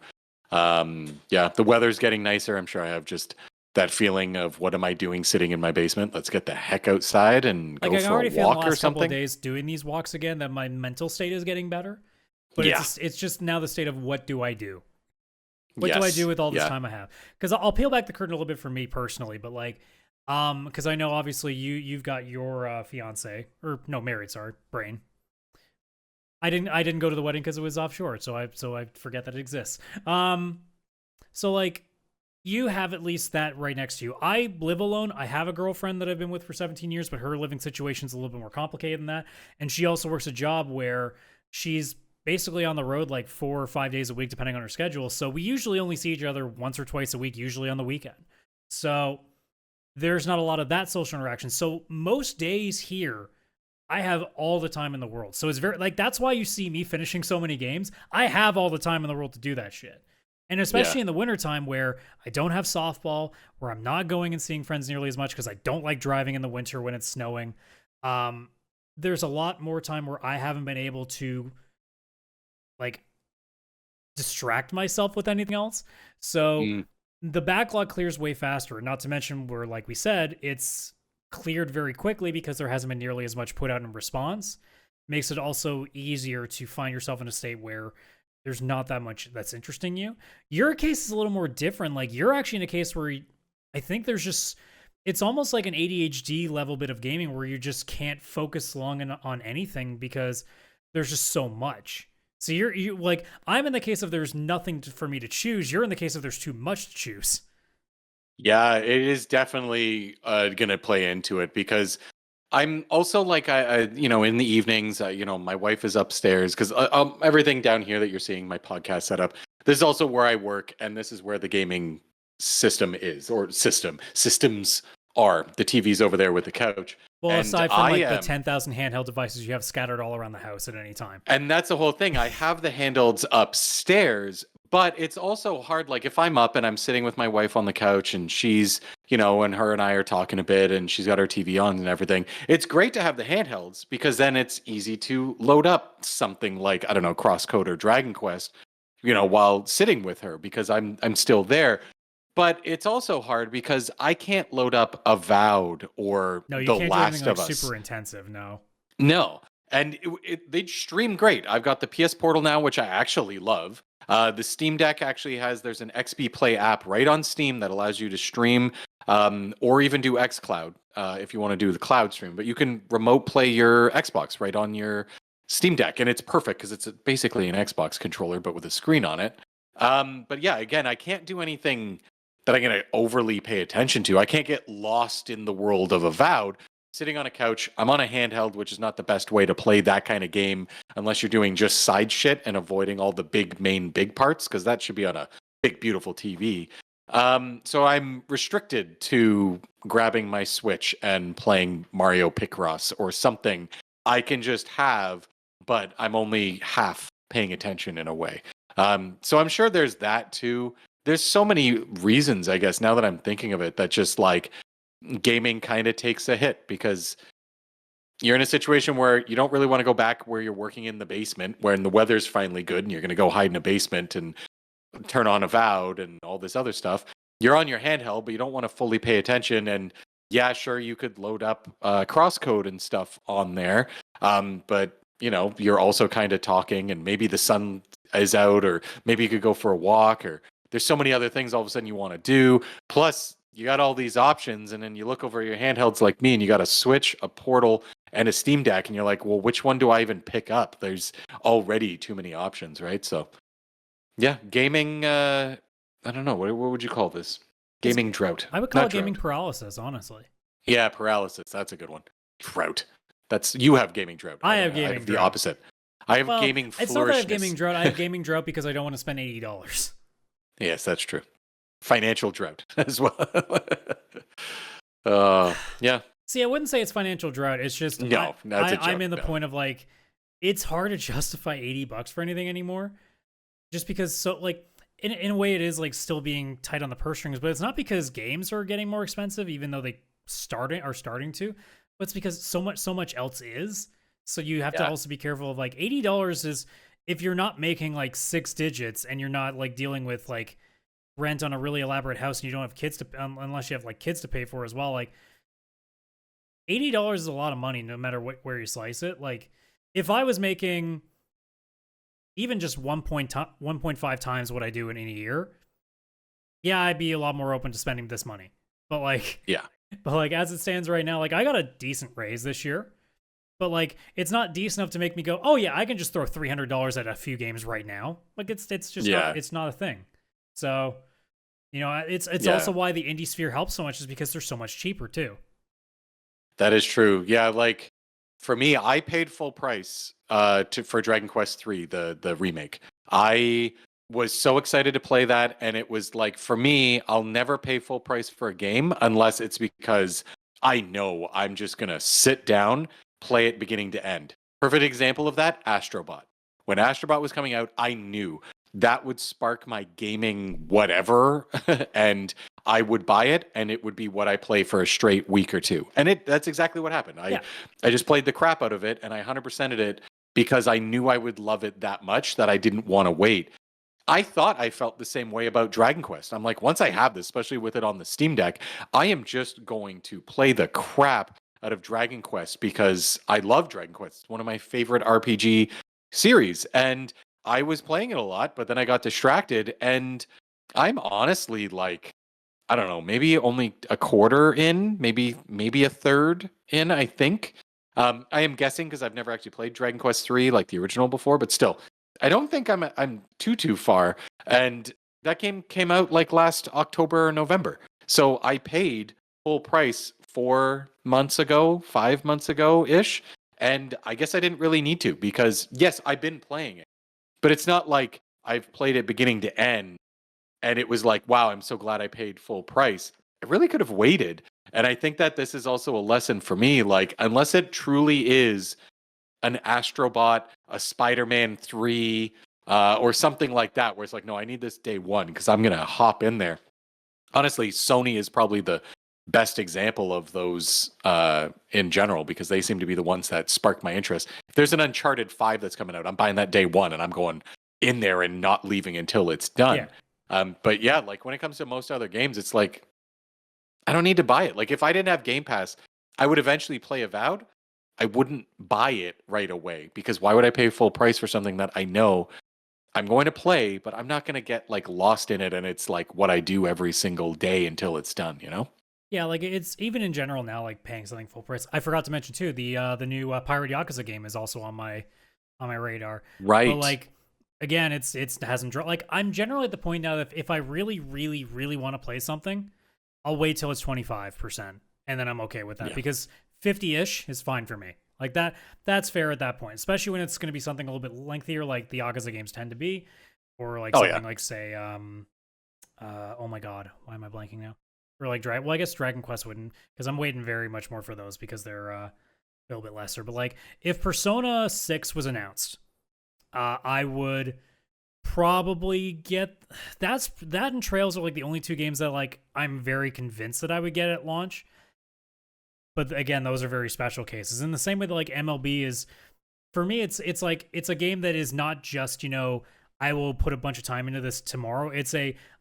Yeah, the weather's getting nicer. I'm sure I have just that feeling of what am I doing sitting in my basement? Let's get the heck outside and go for a walk or something. Couple of days doing these walks again that my mental state is getting better. But it's just now the state of what do I do? What do I do with all this time I have? Because I'll peel back the curtain a little bit for me personally, but like, because I know obviously you've got your fiance, or no, married, sorry, brain. I didn't go to the wedding because it was offshore, so I forget that it exists. So like you have at least that right next to you. I live alone. I have a girlfriend that I've been with for 17 years, but her living situation's a little bit more complicated than that. And she also works a job where she's basically on the road like 4 or 5 days a week, depending on her schedule. So we usually only see each other once or twice a week, usually on the weekend. So there's not a lot of that social interaction. So most days here, I have all the time in the world. So it's very like, that's why you see me finishing so many games. I have all the time in the world to do that shit. And Yeah. especially in the wintertime where I don't have softball, where I'm not going and seeing friends nearly as much because I don't like driving in the winter when it's snowing. Um, there's a lot more time where I haven't been able to like distract myself with anything else. So Mm. the backlog clears way faster. Not to mention, where, like we said, it's cleared very quickly because there hasn't been nearly as much put out in response. Makes it also easier to find yourself in a state where there's not that much that's interesting you. Your case is a little more different. Like, you're actually in a case where I think there's just, it's almost like an ADHD level bit of gaming where you just can't focus long on anything because there's just so much. So you like, I'm in the case of there's nothing for me to choose. You're in the case of there's too much to choose. Yeah, it is definitely gonna play into it because I'm also like in the evenings, my wife is upstairs because everything down here that you're seeing, my podcast setup. This is also where I work, and this is where the gaming system is, or systems are. The TV's over there with the couch, Well, and aside from I like the am. 10,000 handheld devices you have scattered all around the house at any time. And that's the whole thing. I have the handhelds upstairs, but it's also hard. Like if I'm up and I'm sitting with my wife on the couch and she's, and her and I are talking a bit and she's got her TV on and everything. It's great to have the handhelds because then it's easy to load up something like, I don't know, Crosscode or Dragon Quest, while sitting with her because I'm still there. But it's also hard because I can't load up Avowed or No, you The can't do anything Last like of Us. super intensive. No. No. And they stream great. I've got the PS Portal now, which I actually love. The Steam Deck actually there's an XP Play app right on Steam that allows you to stream or even do xCloud if you want to do the cloud stream. But you can remote play your Xbox right on your Steam Deck. And it's perfect because it's basically an Xbox controller, but with a screen on it. But yeah, again, I can't do anything that I'm going to overly pay attention to. I can't get lost in the world of Avowed sitting on a couch. I'm on a handheld, which is not the best way to play that kind of game unless you're doing just side shit and avoiding all the big parts, because that should be on a big, beautiful TV. So I'm restricted to grabbing my Switch and playing Mario Picross or something I can just have, but I'm only half paying attention in a way. So I'm sure there's that too. There's so many reasons, I guess, now that I'm thinking of it, that just like gaming kind of takes a hit because you're in a situation where you don't really want to go back where you're working in the basement when the weather's finally good and you're going to go hide in a basement and turn on Avowed and all this other stuff. You're on your handheld, but you don't want to fully pay attention. And yeah, sure, you could load up crosscode and stuff on there. But you're also kind of talking and maybe the sun is out, or maybe you could go for a walk, or there's so many other things all of a sudden you want to do. Plus, you got all these options, and then you look over your handhelds like me, and you got a Switch, a Portal, and a Steam Deck, and you're like, well, which one do I even pick up? There's already too many options, right? So, yeah, gaming. I don't know. What would you call this? Gaming drought. I would call Not it gaming drought. paralysis, honestly. Yeah, paralysis. That's a good one. Drought. You have gaming drought. I have I gaming have the drought. opposite. I have Well, gaming it's not that I have flourishness. gaming drought. I have gaming drought because I don't want to spend $80. Yes, that's true. Financial drought as well. Yeah. See, I wouldn't say it's financial drought. It's just No, that's a joke. I'm in the no. point of like, it's hard to justify $80 for anything anymore, just because in a way it is like still being tight on the purse strings, but it's not because games are getting more expensive, even though they are starting to, but it's because so much else is. So you have to also be careful of like $80 is if you're not making like 6 digits and you're not like dealing with like rent on a really elaborate house and you don't have kids to unless you have like kids to pay for as well. Like $80 is a lot of money no matter where you slice it. Like if I was making even just 1.5 times what I do in a year, yeah, I'd be a lot more open to spending this money. But like, Yeah. But like as it stands right now, like I got a decent raise this year, but like it's not decent enough to make me go, oh yeah, I can just throw $300 at a few games right now. Like it's just it's not a thing. So, it's also why the indie sphere helps so much is because they're so much cheaper too. That is true. Yeah, like for me, I paid full price for Dragon Quest 3, the remake. I was so excited to play that, and it was like, for me, I'll never pay full price for a game unless it's because I know I'm just gonna sit down, play it beginning to end. Perfect example of that, Astrobot. When Astrobot was coming out, I knew that would spark my gaming whatever, and I would buy it, and it would be what I play for a straight week or two. And that's exactly what happened. I just played the crap out of it, and I 100%ed it because I knew I would love it that much that I didn't want to wait. I thought I felt the same way about Dragon Quest. I'm like, once I have this, especially with it on the Steam Deck, I am just going to play the crap out of Dragon Quest because I love Dragon Quest. It's one of my favorite RPG series. And I was playing it a lot, but then I got distracted. And I'm honestly like, I don't know, maybe only a quarter in, maybe a third in, I think. I am guessing because I've never actually played Dragon Quest 3 like the original before, but still, I don't think I'm too far. And that game came out like last October or November. So I paid full price 4 months ago, 5 months ago ish. And I guess I didn't really need to because yes, I've been playing it, but it's not like I've played it beginning to end and it was like, wow, I'm so glad I paid full price. I really could have waited. And I think that this is also a lesson for me. Like, unless it truly is an Astrobot, a Spider-Man 3, or something like that, where it's like, no, I need this day one because I'm going to hop in there. Honestly, Sony is probably the best example of those in general because they seem to be the ones that spark my interest. If there's an Uncharted 5 that's coming out, I'm buying that day one and I'm going in there and not leaving until it's done. Yeah. But yeah, like when it comes to most other games, it's like, I don't need to buy it. Like if I didn't have Game Pass, I would eventually play Avowed. I wouldn't buy it right away because why would I pay full price for something that I know I'm going to play, but I'm not going to get like lost in it and it's like what I do every single day until it's done, you know? Yeah, like it's even in general now, like paying something full price. I forgot to mention too, the new Pirate Yakuza game is also on my radar. Right. But like again, it hasn't dropped. Like I'm generally at the point now that if I really, really, really want to play something, I'll wait till it's 25%, and then I'm okay with that because 50-ish is fine for me. Like that's fair at that point, especially when it's going to be something a little bit lengthier, like the Yakuza games tend to be, or like something like say, oh my god, why am I blanking now? Or like well, I guess Dragon Quest wouldn't, because I'm waiting very much more for those because they're a little bit lesser. But like if Persona 6 was announced, I would probably get that and Trails are like the only two games that like I'm very convinced that I would get at launch. But again, those are very special cases. In the same way that like MLB is, for me, it's like it's a game that is not just, you know, I will put a bunch of time into this tomorrow.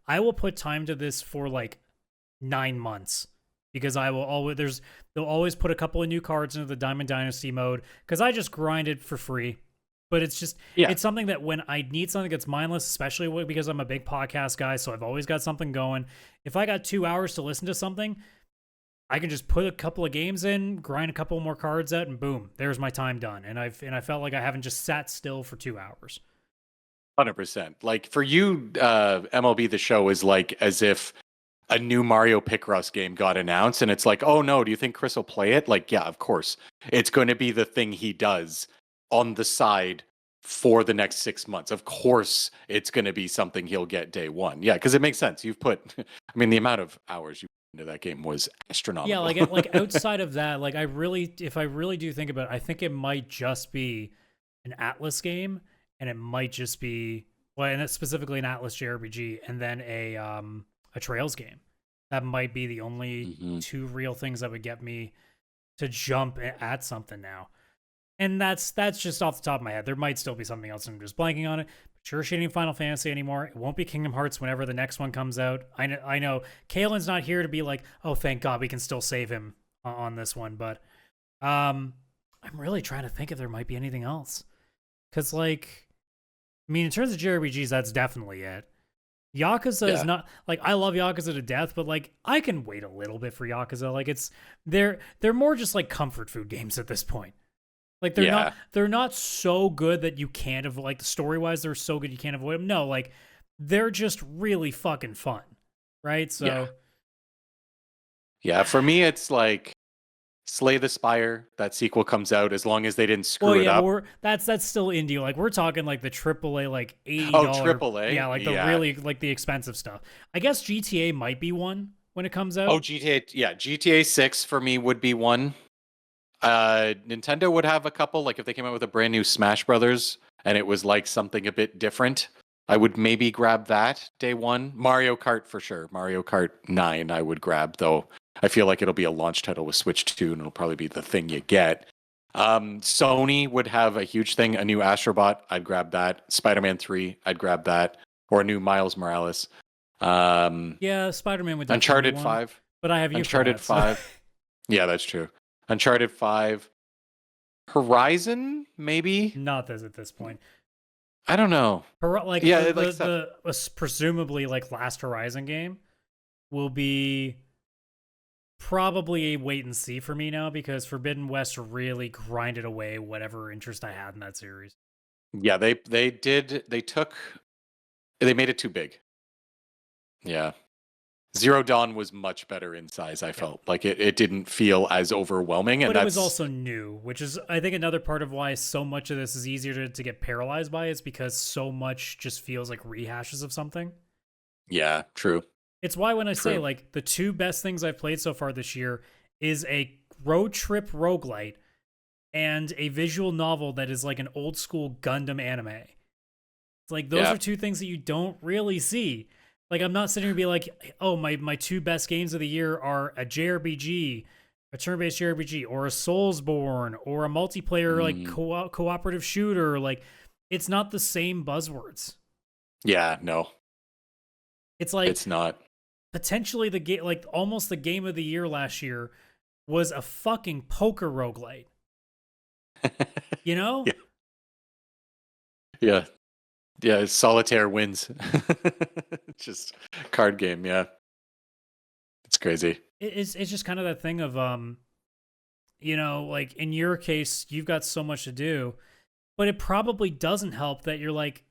I will put time to this for like 9 months because I will always they'll always put a couple of new cards into the Diamond Dynasty mode because I just grind it for free. But it's just, it's something that when I need something that's mindless, especially because I'm a big podcast guy, so I've always got something going. If I got 2 hours to listen to something, I can just put a couple of games in, grind a couple more cards out, and boom, there's my time done. And I felt like I haven't just sat still for 2 hours. 100%. Like for you, MLB The Show is like as if a new Mario Picross game got announced, and it's like, oh no, do you think Chris will play it? Like, yeah, of course. It's going to be the thing he does on the side for the next 6 months. Of course, it's going to be something he'll get day one. Yeah, because it makes sense. You've put, I mean, the amount of hours you put into that game was astronomical. Yeah, like outside of that, like if I really do think about it, I think it might just be an Atlas game, and it might just be, well, and it's specifically an Atlas JRPG, and then a Trails game. That might be the only two real things that would get me to jump at something now. And that's just off the top of my head. There might still be something else, and I'm just blanking on it. But sure shit ain't Final Fantasy anymore. It won't be Kingdom Hearts whenever the next one comes out. I know Kaylan's not here to be like, oh, thank God we can still save him on this one. But I'm really trying to think if there might be anything else. Because, like, I mean, in terms of JRPGs, that's definitely it. Yakuza is not, like, I love Yakuza to death, but, like, I can wait a little bit for Yakuza. Like, they're more just, like, comfort food games at this point. Like they're not so good that you can't avoid, like, the story-wise they're so good you can't avoid them. No, like they're just really fucking fun, right? So yeah, for me it's like Slay the Spire. That sequel comes out as long as they didn't screw it up. That's still indie. Like we're talking like the AAA, like $80. Oh, AAA. Yeah, like the really like the expensive stuff. I guess GTA might be one when it comes out. Oh, GTA 6 for me would be one. Nintendo would have a couple, like if they came out with a brand new Smash Brothers and it was like something a bit different, I would maybe grab that day one. Mario Kart for sure. Mario Kart 9 I would grab, though I feel like it'll be a launch title with Switch 2 and it'll probably be the thing you get. Sony would have a huge thing, a new Astrobot, I'd grab that. Spider-Man 3, I'd grab that. Or a new Miles Morales. Yeah, Spider-Man would definitely Uncharted be one, 5. but I have you Uncharted for that, 5. Yeah, that's true. Uncharted 5. Horizon, maybe? Not this at this point. I don't know. Like Yeah, the presumably like last Horizon game will be probably a wait and see for me now, because Forbidden West really grinded away whatever interest I had in that series. Yeah, they made it too big. Yeah. Zero Dawn was much better in size, I felt. Like it didn't feel as overwhelming. And but it was also new, which is, I think, another part of why so much of this is easier to get paralyzed by, is because so much just feels like rehashes of something. Yeah, true. It's why when I say, like, the two best things I've played so far this year is a road trip roguelite and a visual novel that is like an old school Gundam anime. It's like, those are two things that you don't really see. Like, I'm not sitting here and be like, oh, my two best games of the year are a JRPG, a turn-based JRPG, or a Soulsborne, or a multiplayer like cooperative shooter. Like, it's not the same buzzwords. Yeah, no. It's like, it's not. Potentially the game, like almost the game of the year last year, was a fucking poker roguelite. You know? Yeah. Yeah, solitaire wins. Just card game, yeah. It's crazy. It's just kind of that thing of you know, like in your case, you've got so much to do, but it probably doesn't help that you're like,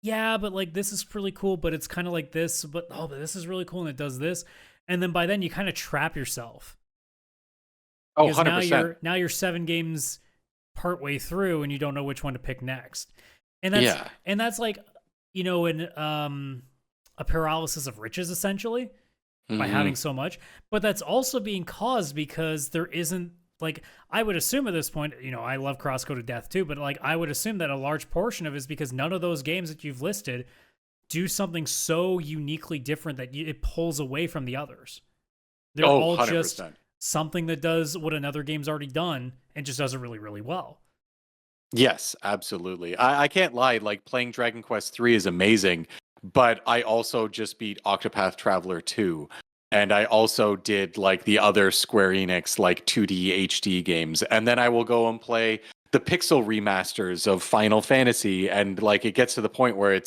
yeah, but like this is really cool, but it's kind of like this, but this is really cool and it does this. And then by then you kind of trap yourself. Oh, because 100%. Now you're 7 games partway through and you don't know which one to pick next. And that's like, you know, in a paralysis of riches, essentially, by having so much. But that's also being caused because there isn't, like, I would assume at this point, you know, I love Crosscode Death too, but like I would assume that a large portion of it is because none of those games that you've listed do something so uniquely different that it pulls away from the others. They're all 100%. just something that does what another game's already done and just does it really, really well. Yes, absolutely. I can't lie. Like, playing Dragon Quest 3 is amazing, but I also just beat Octopath Traveler 2. And I also did like the other Square Enix like 2D HD games. And then I will go and play the pixel remasters of Final Fantasy. And like it gets to the point where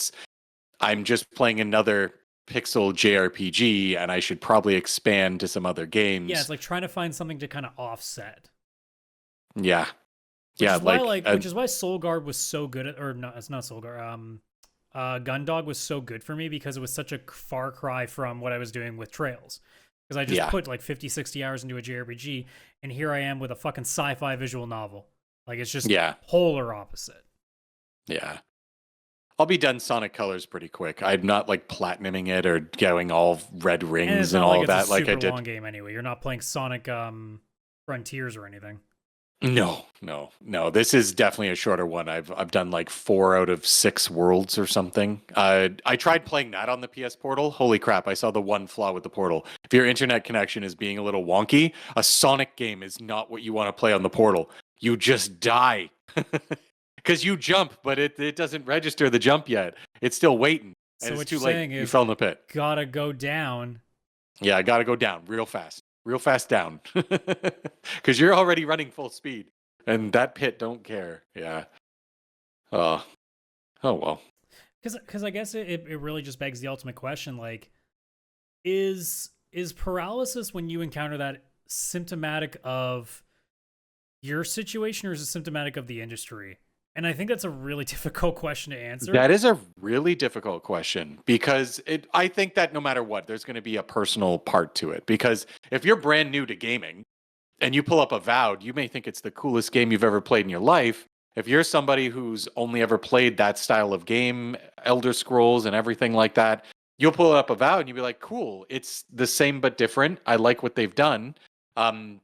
I'm just playing another pixel JRPG and I should probably expand to some other games. Yeah, it's like trying to find something to kind of offset. Yeah. Which is why Soulguard was so good at, or no, it's not Soulguard. Gundog was so good for me because it was such a far cry from what I was doing with Trails. Because I just put like 50, 60 hours into a JRPG, and here I am with a fucking sci-fi visual novel. Like, it's just polar opposite. Yeah. I'll be done Sonic Colors pretty quick. I'm not like platinuming it or going all red rings and all that like I did. It's a super long game anyway. You're not playing Sonic Frontiers or anything. No. This is definitely a shorter one. I've done like 4 out of 6 worlds or something. I tried playing that on the PS Portal. Holy crap! I saw the one flaw with the Portal. If your internet connection is being a little wonky, a Sonic game is not what you want to play on the Portal. You just die because you jump, but it doesn't register the jump yet. It's still waiting, and so it's too late. You fell in the pit. Gotta go down. Yeah, I gotta go down real fast down because you're already running full speed and that pit don't care. Oh well, because I guess it really just begs the ultimate question, like, is paralysis, when you encounter that, symptomatic of your situation or is it symptomatic of the industry? And I think that's a really difficult question to answer. That is a really difficult question because I think that no matter what, there's going to be a personal part to it. Because if you're brand new to gaming and you pull up Avowed, you may think it's the coolest game you've ever played in your life. If you're somebody who's only ever played that style of game, Elder Scrolls and everything like that, you'll pull up Avowed and you'll be like, cool, it's the same but different. I like what they've done.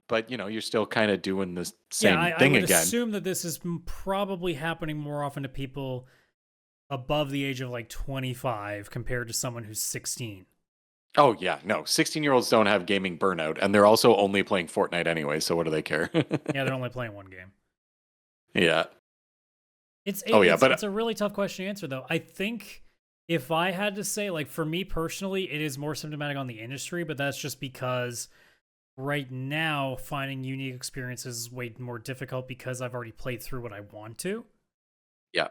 But you know, you're still kind of doing the same thing again. I would assume that this is probably happening more often to people above the age of like 25 compared to someone who's 16. Oh yeah, no, 16-year-olds don't have gaming burnout, and they're also only playing Fortnite anyway, so what do they care? Yeah, they're only playing one game. Yeah. It's a really tough question to answer, though. I think if I had to say, like, for me personally, it is more symptomatic on the industry, but that's just because right now finding unique experiences is way more difficult because I've already played through what I want to. Yeah.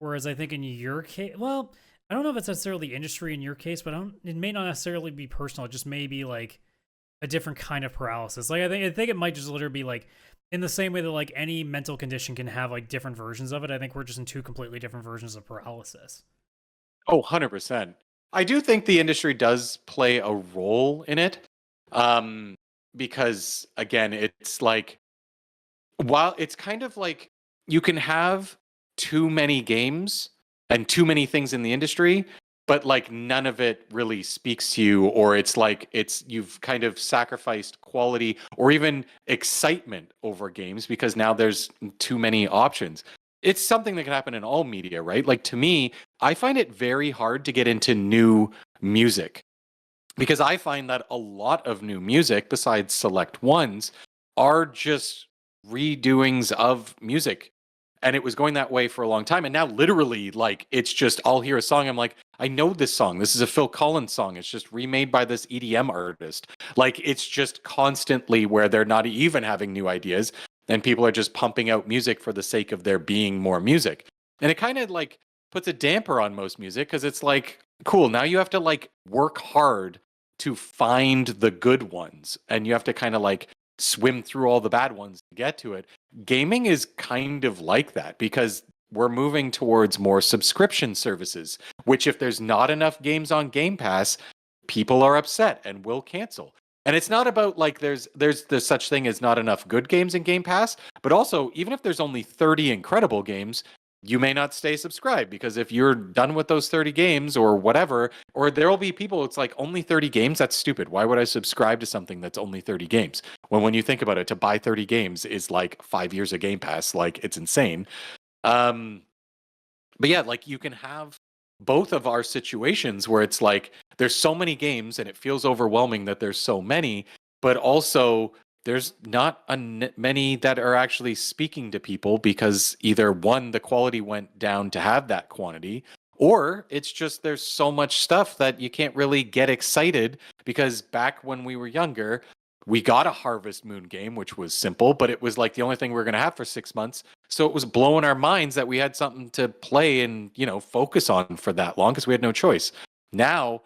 Whereas I think in your case, well, I don't know if it's necessarily the industry in your case, but it may not necessarily be personal. It just may be like a different kind of paralysis. Like I think it might just literally be like in the same way that like any mental condition can have like different versions of it. I think we're just in two completely different versions of paralysis. Oh, 100%. I do think the industry does play a role in it. Because again, it's like, while it's kind of like you can have too many games and too many things in the industry, but like none of it really speaks to you, or it's like you've kind of sacrificed quality or even excitement over games because now there's too many options. It's something that can happen in all media, right? Like to me, I find it very hard to get into new music because I find that a lot of new music, besides select ones, are just redoings of music. And it was going that way for a long time. And now, literally, like, it's just I'll hear a song. I'm like, I know this song. This is a Phil Collins song. It's just remade by this EDM artist. Like, it's just constantly where they're not even having new ideas. And people are just pumping out music for the sake of there being more music. And it kind of like puts a damper on most music because it's like, cool, now you have to like work hard to find the good ones. And you have to kind of like swim through all the bad ones to get to it. Gaming is kind of like that because we're moving towards more subscription services, which if there's not enough games on Game Pass, people are upset and will cancel. And it's not about like there's such thing as not enough good games in Game Pass, but also even if there's only 30 incredible games, you may not stay subscribed because if you're done with those 30 games or whatever, or there will be people, it's like only 30 games, that's stupid. Why would I subscribe to something that's only 30 games? When you think about it, to buy 30 games is like 5 years of Game Pass. Like it's insane. But yeah, like you can have both of our situations where it's like there's so many games and it feels overwhelming that there's so many, but also there's not many that are actually speaking to people because either one, the quality went down to have that quantity, or it's just there's so much stuff that you can't really get excited because back when we were younger, we got a Harvest Moon game, which was simple, but it was like the only thing we were going to have for 6 months. So it was blowing our minds that we had something to play and, focus on for that long because we had no choice. Now,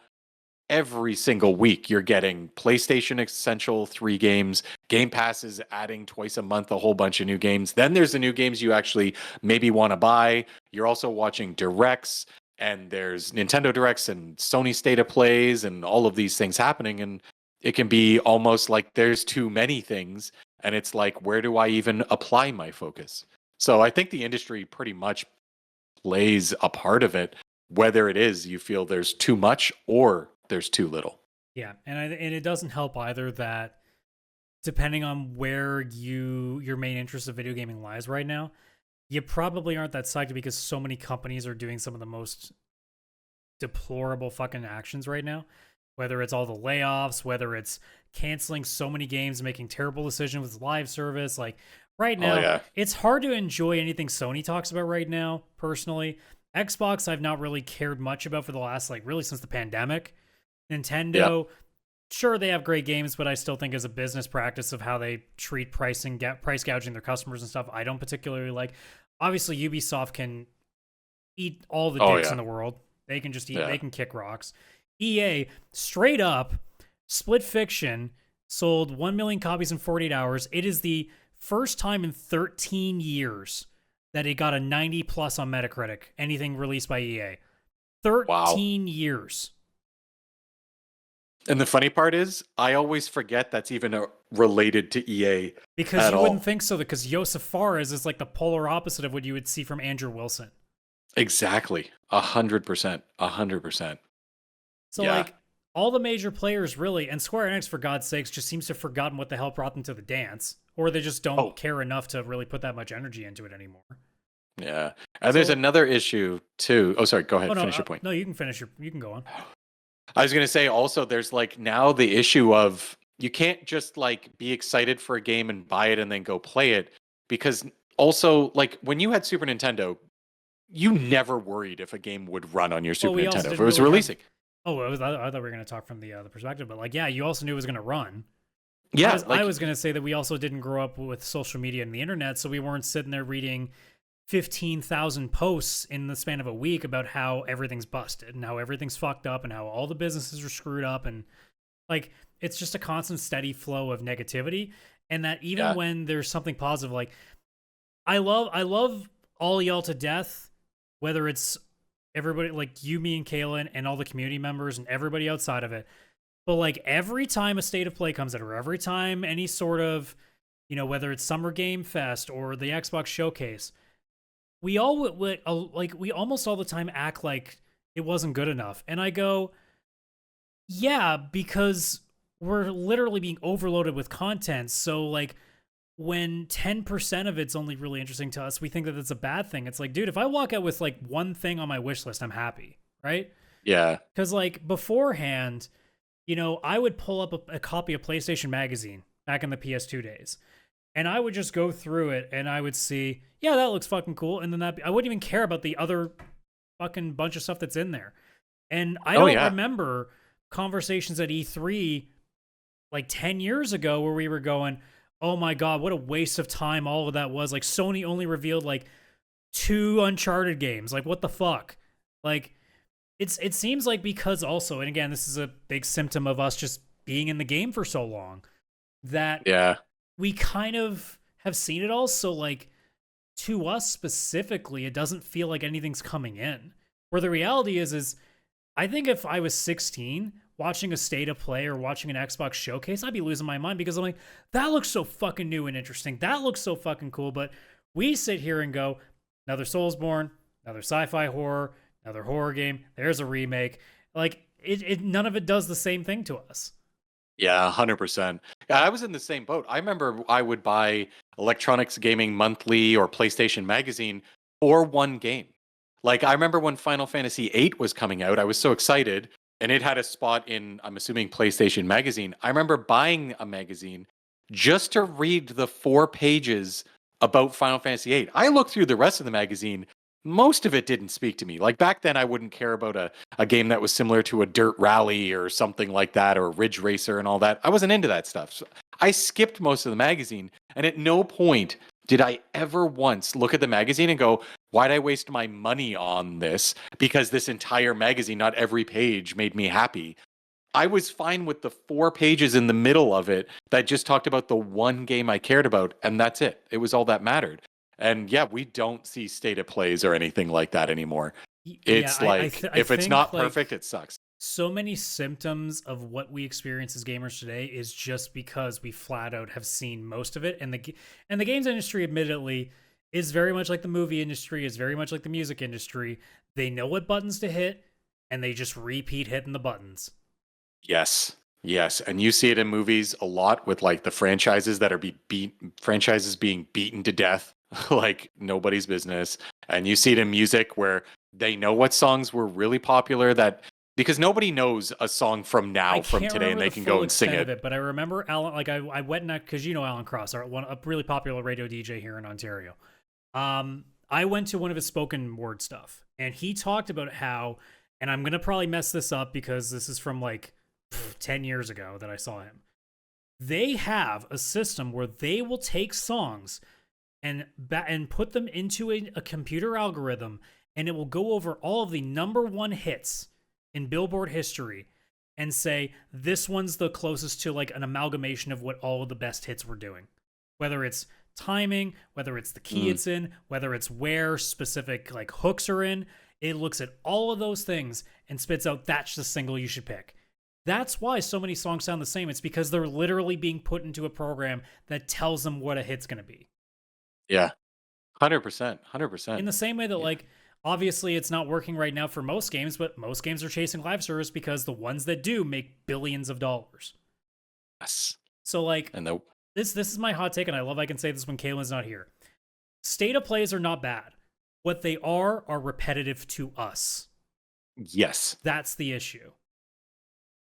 every single week you're getting PlayStation Essential 3 games, Game Pass is adding twice a month a whole bunch of new games. Then there's the new games you actually maybe want to buy. You're also watching directs, and there's Nintendo Directs and Sony State of Plays and all of these things happening, and it can be almost like there's too many things, and it's like, where do I even apply my focus? So I think the industry pretty much plays a part of it, whether it is you feel there's too much or there's too little. Yeah, and it doesn't help either that depending on where your main interest of video gaming lies right now, you probably aren't that psyched because so many companies are doing some of the most deplorable fucking actions right now. Whether it's all the layoffs, whether it's canceling so many games, making terrible decisions with live service. Like right now, It's hard to enjoy anything Sony talks about right now, personally. Xbox, I've not really cared much about for the last, really since the pandemic. Nintendo, sure, they have great games, but I still think as a business practice of how they treat price gouging their customers and stuff, I don't particularly like. Obviously, Ubisoft can eat all the dicks in the world. They can just eat, they can kick rocks. EA, straight up, Split Fiction sold 1 million copies in 48 hours. It is the first time in 13 years that it got a 90 plus on Metacritic, anything released by EA. 13 years. And the funny part is, I always forget that's even related to EA. Because you wouldn't think so, because Josef Fares is like the polar opposite of what you would see from Andrew Wilson. Exactly. 100%. 100%. So, all the major players really, and Square Enix, for God's sakes, just seems to have forgotten what the hell brought them to the dance. Or they just don't care enough to really put that much energy into it anymore. Yeah. And there's another issue too. Oh, sorry. Go Oh ahead. no, Finish your point. no, you can finish you can go on. I was gonna say also there's like now the issue of you can't just like be excited for a game and buy it and then go play it because also like when you had Super Nintendo, you never worried if a game would run on your Well, Super we also Nintendo if it didn't was really releasing. Oh, I thought we were going to talk from the perspective, but like, yeah, you also knew it was going to run. Yeah, I like was going to say that we also didn't grow up with social media and the internet, so we weren't sitting there reading 15,000 posts in the span of a week about how everything's busted and how everything's fucked up and how all the businesses are screwed up, and like it's just a constant steady flow of negativity. And that even when there's something positive, like I love all y'all to death, whether it's everybody like you, me, and Kaylan, and all the community members and everybody outside of it. But like every time a state of play comes out, or every time any sort of, whether it's Summer Game Fest or the Xbox Showcase, we all we almost all the time act like it wasn't good enough. And I go, yeah, because we're literally being overloaded with content. So like when 10% of it's only really interesting to us, we think that it's a bad thing. It's like, dude, if I walk out with like one thing on my wish list, I'm happy, right? yeah. Because like beforehand, I would pull up a copy of PlayStation Magazine back in the PS2 days, and I would just go through it and I would see, yeah, that looks fucking cool. And then I wouldn't even care about the other fucking bunch of stuff that's in there. And I don't remember conversations at E3 like 10 years ago where we were going, oh my God, what a waste of time all of that was. Like Sony only revealed like 2 Uncharted games. Like what the fuck? Like it seems like because also, and again, this is a big symptom of us just being in the game for so long, that we kind of have seen it all. So like to us specifically, it doesn't feel like anything's coming in. Where the reality is I think if I was 16 watching a state of play or watching an Xbox showcase, I'd be losing my mind because I'm like, that looks so fucking new and interesting. That looks so fucking cool. But we sit here and go, another Soulsborne, another sci-fi horror, another horror game. There's a remake. Like it none of it does the same thing to us. Yeah, 100%. Yeah, I was in the same boat. I remember I would buy Electronics Gaming Monthly or PlayStation Magazine for one game. Like I remember when Final Fantasy VIII was coming out, I was so excited, and it had a spot in, I'm assuming, PlayStation Magazine. I remember buying a magazine just to read the 4 pages about Final Fantasy VIII. I looked through the rest of the magazine. Most of it didn't speak to me. Like back then, I wouldn't care about a game that was similar to a Dirt Rally or something like that, or Ridge Racer and all that. I wasn't into that stuff. So I skipped most of the magazine, and at no point did I ever once look at the magazine and go, why'd I waste my money on this? Because this entire magazine, not every page, made me happy. I was fine with the 4 pages in the middle of it that just talked about the one game I cared about, and that's it. It was all that mattered. And yeah, we don't see state of plays or anything like that anymore. It's if it's not perfect, it sucks. So many symptoms of what we experience as gamers today is just because we flat out have seen most of it. And the games industry, admittedly, is very much like the movie industry, is very much like the music industry. They know what buttons to hit, and they just repeat hitting the buttons. Yes. Yes, and you see it in movies a lot with like the franchises that are franchises being beaten to death like nobody's business. And you see it in music where they know what songs were really popular, that because nobody knows a song from today and they can go and sing it. But I remember Alan, like I went and because Alan Cross, a really popular radio DJ here in Ontario. I went to one of his spoken word stuff, and he talked about how, and I'm gonna probably mess this up because this is from like 10 years ago that I saw him. They have a system where they will take songs and put them into a computer algorithm, and it will go over all of the #1 hits in Billboard history and say, this one's the closest to like an amalgamation of what all of the best hits were doing. Whether it's timing, whether it's the key it's in, whether it's where specific like hooks are in, it looks at all of those things and spits out, that's the single you should pick. That's why so many songs sound the same. It's because they're literally being put into a program that tells them what a hit's going to be. Yeah. 100%. 100%. In the same way that like, obviously it's not working right now for most games, but most games are chasing live service because the ones that do make billions of dollars. Yes. So like, this is my hot take, and I love I can say this when Kaylan's not here. State of plays are not bad. What they are repetitive to us. Yes. That's the issue.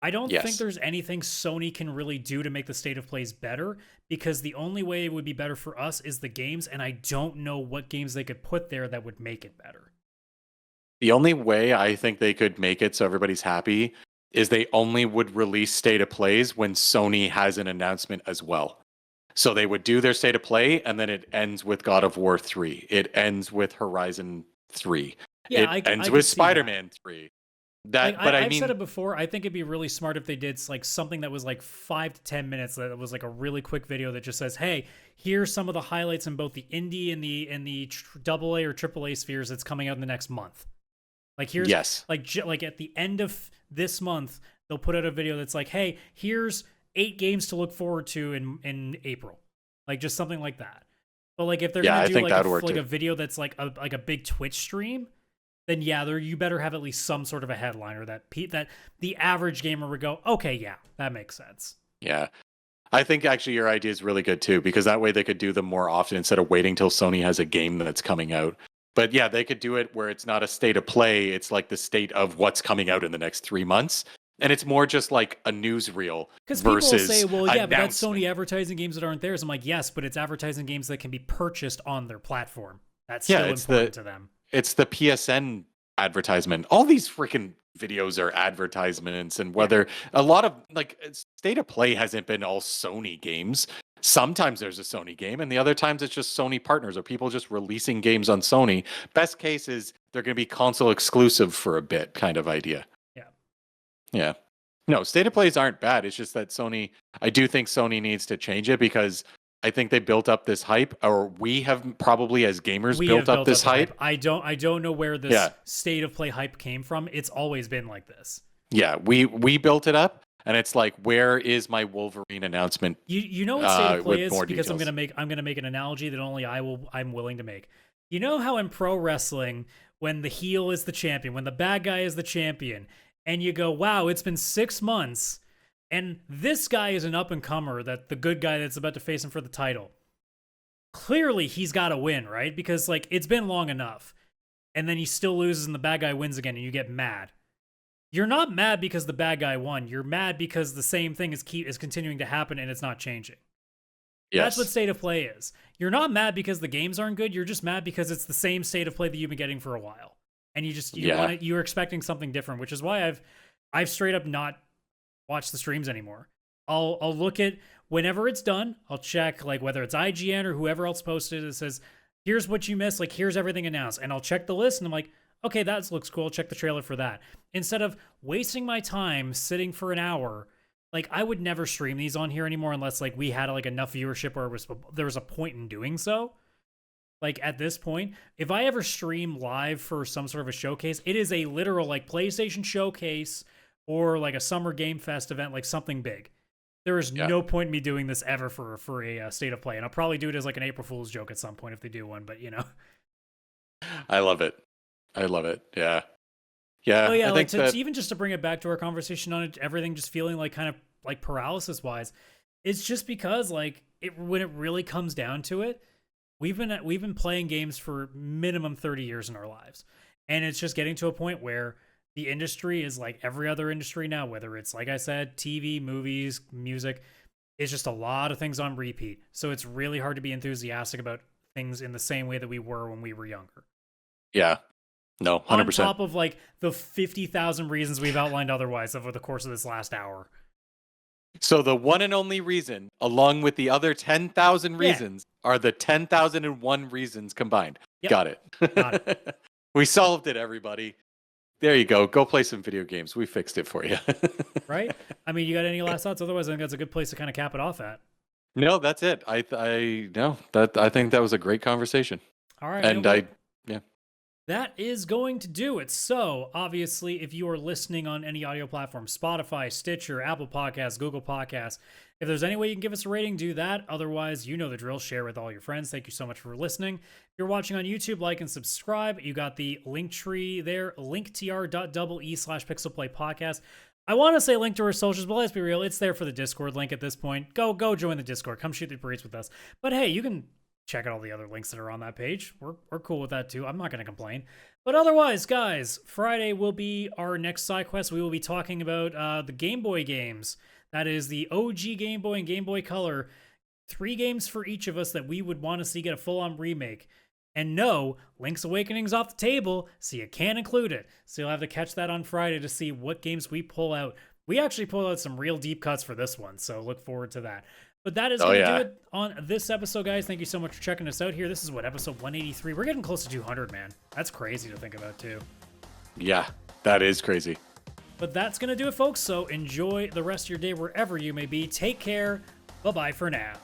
I don't think there's anything Sony can really do to make the state of plays better, because the only way it would be better for us is the games, and I don't know what games they could put there that would make it better. The only way I think they could make it so everybody's happy is they only would release state of plays when Sony has an announcement as well. So they would do their state of play, and then it ends with God of War 3. It ends with Horizon 3. Yeah, it ends with Spider-Man 3. I've said it before. I think it'd be really smart if they did like something that was like 5 to 10 minutes. That was like a really quick video that just says, "Hey, here's some of the highlights in both the indie and the AA or AAA spheres that's coming out in the next month." Like here's like at the end of this month, they'll put out a video that's like, "Hey, here's 8 games to look forward to in April," like just something like that. But like if they're gonna do like a video that's like a big Twitch stream, then you better have at least some sort of a headliner that the average gamer would go, okay, yeah, that makes sense. Yeah. I think actually your idea is really good too, because that way they could do them more often instead of waiting till Sony has a game that's coming out. But yeah, they could do it where it's not a state of play. It's like the state of what's coming out in the next 3 months. And it's more just like a newsreel. Because people say, well, yeah, but that's Sony advertising games that aren't theirs. I'm like, yes, but it's advertising games that can be purchased on their platform. That's still important to them. It's the PSN advertisement. All these freaking videos are advertisements, and whether a lot of like state of play hasn't been all Sony games. Sometimes there's a Sony game, and the other times it's just Sony partners or people just releasing games on Sony. Best case is they're going to be console exclusive for a bit, kind of idea. Yeah. No, state of plays aren't bad. It's just that I do think Sony needs to change it, because I think they built up this hype, or we have probably as gamers built up this hype. I don't know where this state of play hype came from. It's always been like this. Yeah, we built it up, and it's like, where is my Wolverine announcement? You know what state of play is? Because I'm gonna make an analogy that only I'm willing to make. You know how in pro wrestling, when the heel is the champion, when the bad guy is the champion, and you go, wow, it's been 6 months, and this guy is an up-and-comer, that the good guy that's about to face him for the title. Clearly, he's got to win, right? Because, like, it's been long enough. And then he still loses and the bad guy wins again, and you get mad. You're not mad because the bad guy won. You're mad because the same thing is continuing to happen and it's not changing. Yes. That's what state of play is. You're not mad because the games aren't good. You're just mad because it's the same state of play that you've been getting for a while. And you're expecting something different, which is why I've straight up not watched the streams anymore. I'll look at whenever it's done. I'll check like whether it's IGN or whoever else posted it says, here's what you missed. Like, here's everything announced. And I'll check the list and I'm like, okay, that looks cool. I'll check the trailer for that. Instead of wasting my time sitting for an hour, like I would never stream these on here anymore unless like we had like enough viewership where there was a point in doing so. Like at this point, if I ever stream live for some sort of a showcase, it is a literal like PlayStation showcase or like a Summer Game Fest event, like something big. There is no point in me doing this ever for a state of play. And I'll probably do it as like an April Fool's joke at some point if they do one, but you know. I love it. Yeah. Yeah. Oh yeah, like even just to bring it back to our conversation on it, everything just feeling like kind of like paralysis wise, it's just because like when it really comes down to it, we've been playing games for minimum 30 years in our lives. And it's just getting to a point where the industry is like every other industry now, whether it's, like I said, TV, movies, music, it's just a lot of things on repeat. So it's really hard to be enthusiastic about things in the same way that we were when we were younger. Yeah. No, 100%. On top of like the 50,000 reasons we've outlined otherwise over the course of this last hour. So the one and only reason, along with the other 10,000 reasons, are the 10,001 reasons combined. Yep. Got it. We solved it, everybody. There you go. Go play some video games. We fixed it for you. Right? I mean, you got any last thoughts? Otherwise, I think that's a good place to kind of cap it off at. No, that's it. I think that was a great conversation. All right. And that is going to do it. So, obviously, if you are listening on any audio platform, Spotify, Stitcher, Apple Podcasts, Google Podcasts, if there's any way you can give us a rating, do that. Otherwise, you know the drill. Share with all your friends. Thank you so much for listening. If you're watching on YouTube, like and subscribe. You got the link tree there, linktr.ee/PixelPlay Podcast. I want to say link to our socials, but let's be real. It's there for the Discord link at this point. Go join the Discord. Come shoot the breeze with us. But hey, you can check out all the other links that are on that page. We're cool with that too. I'm not going to complain. But otherwise, guys, Friday will be our next side quest. We will be talking about the Game Boy games. That is the OG Game Boy and Game Boy Color. 3 games for each of us that we would want to see get a full-on remake. And no, Link's Awakening's off the table, so you can't include it. So you'll have to catch that on Friday to see what games we pull out. We actually pulled out some real deep cuts for this one, so look forward to that. But that is going to do it on this episode, guys. Thank you so much for checking us out here. This is episode 183. We're getting close to 200, man. That's crazy to think about, too. Yeah, that is crazy. But that's going to do it, folks. So enjoy the rest of your day wherever you may be. Take care. Bye-bye for now.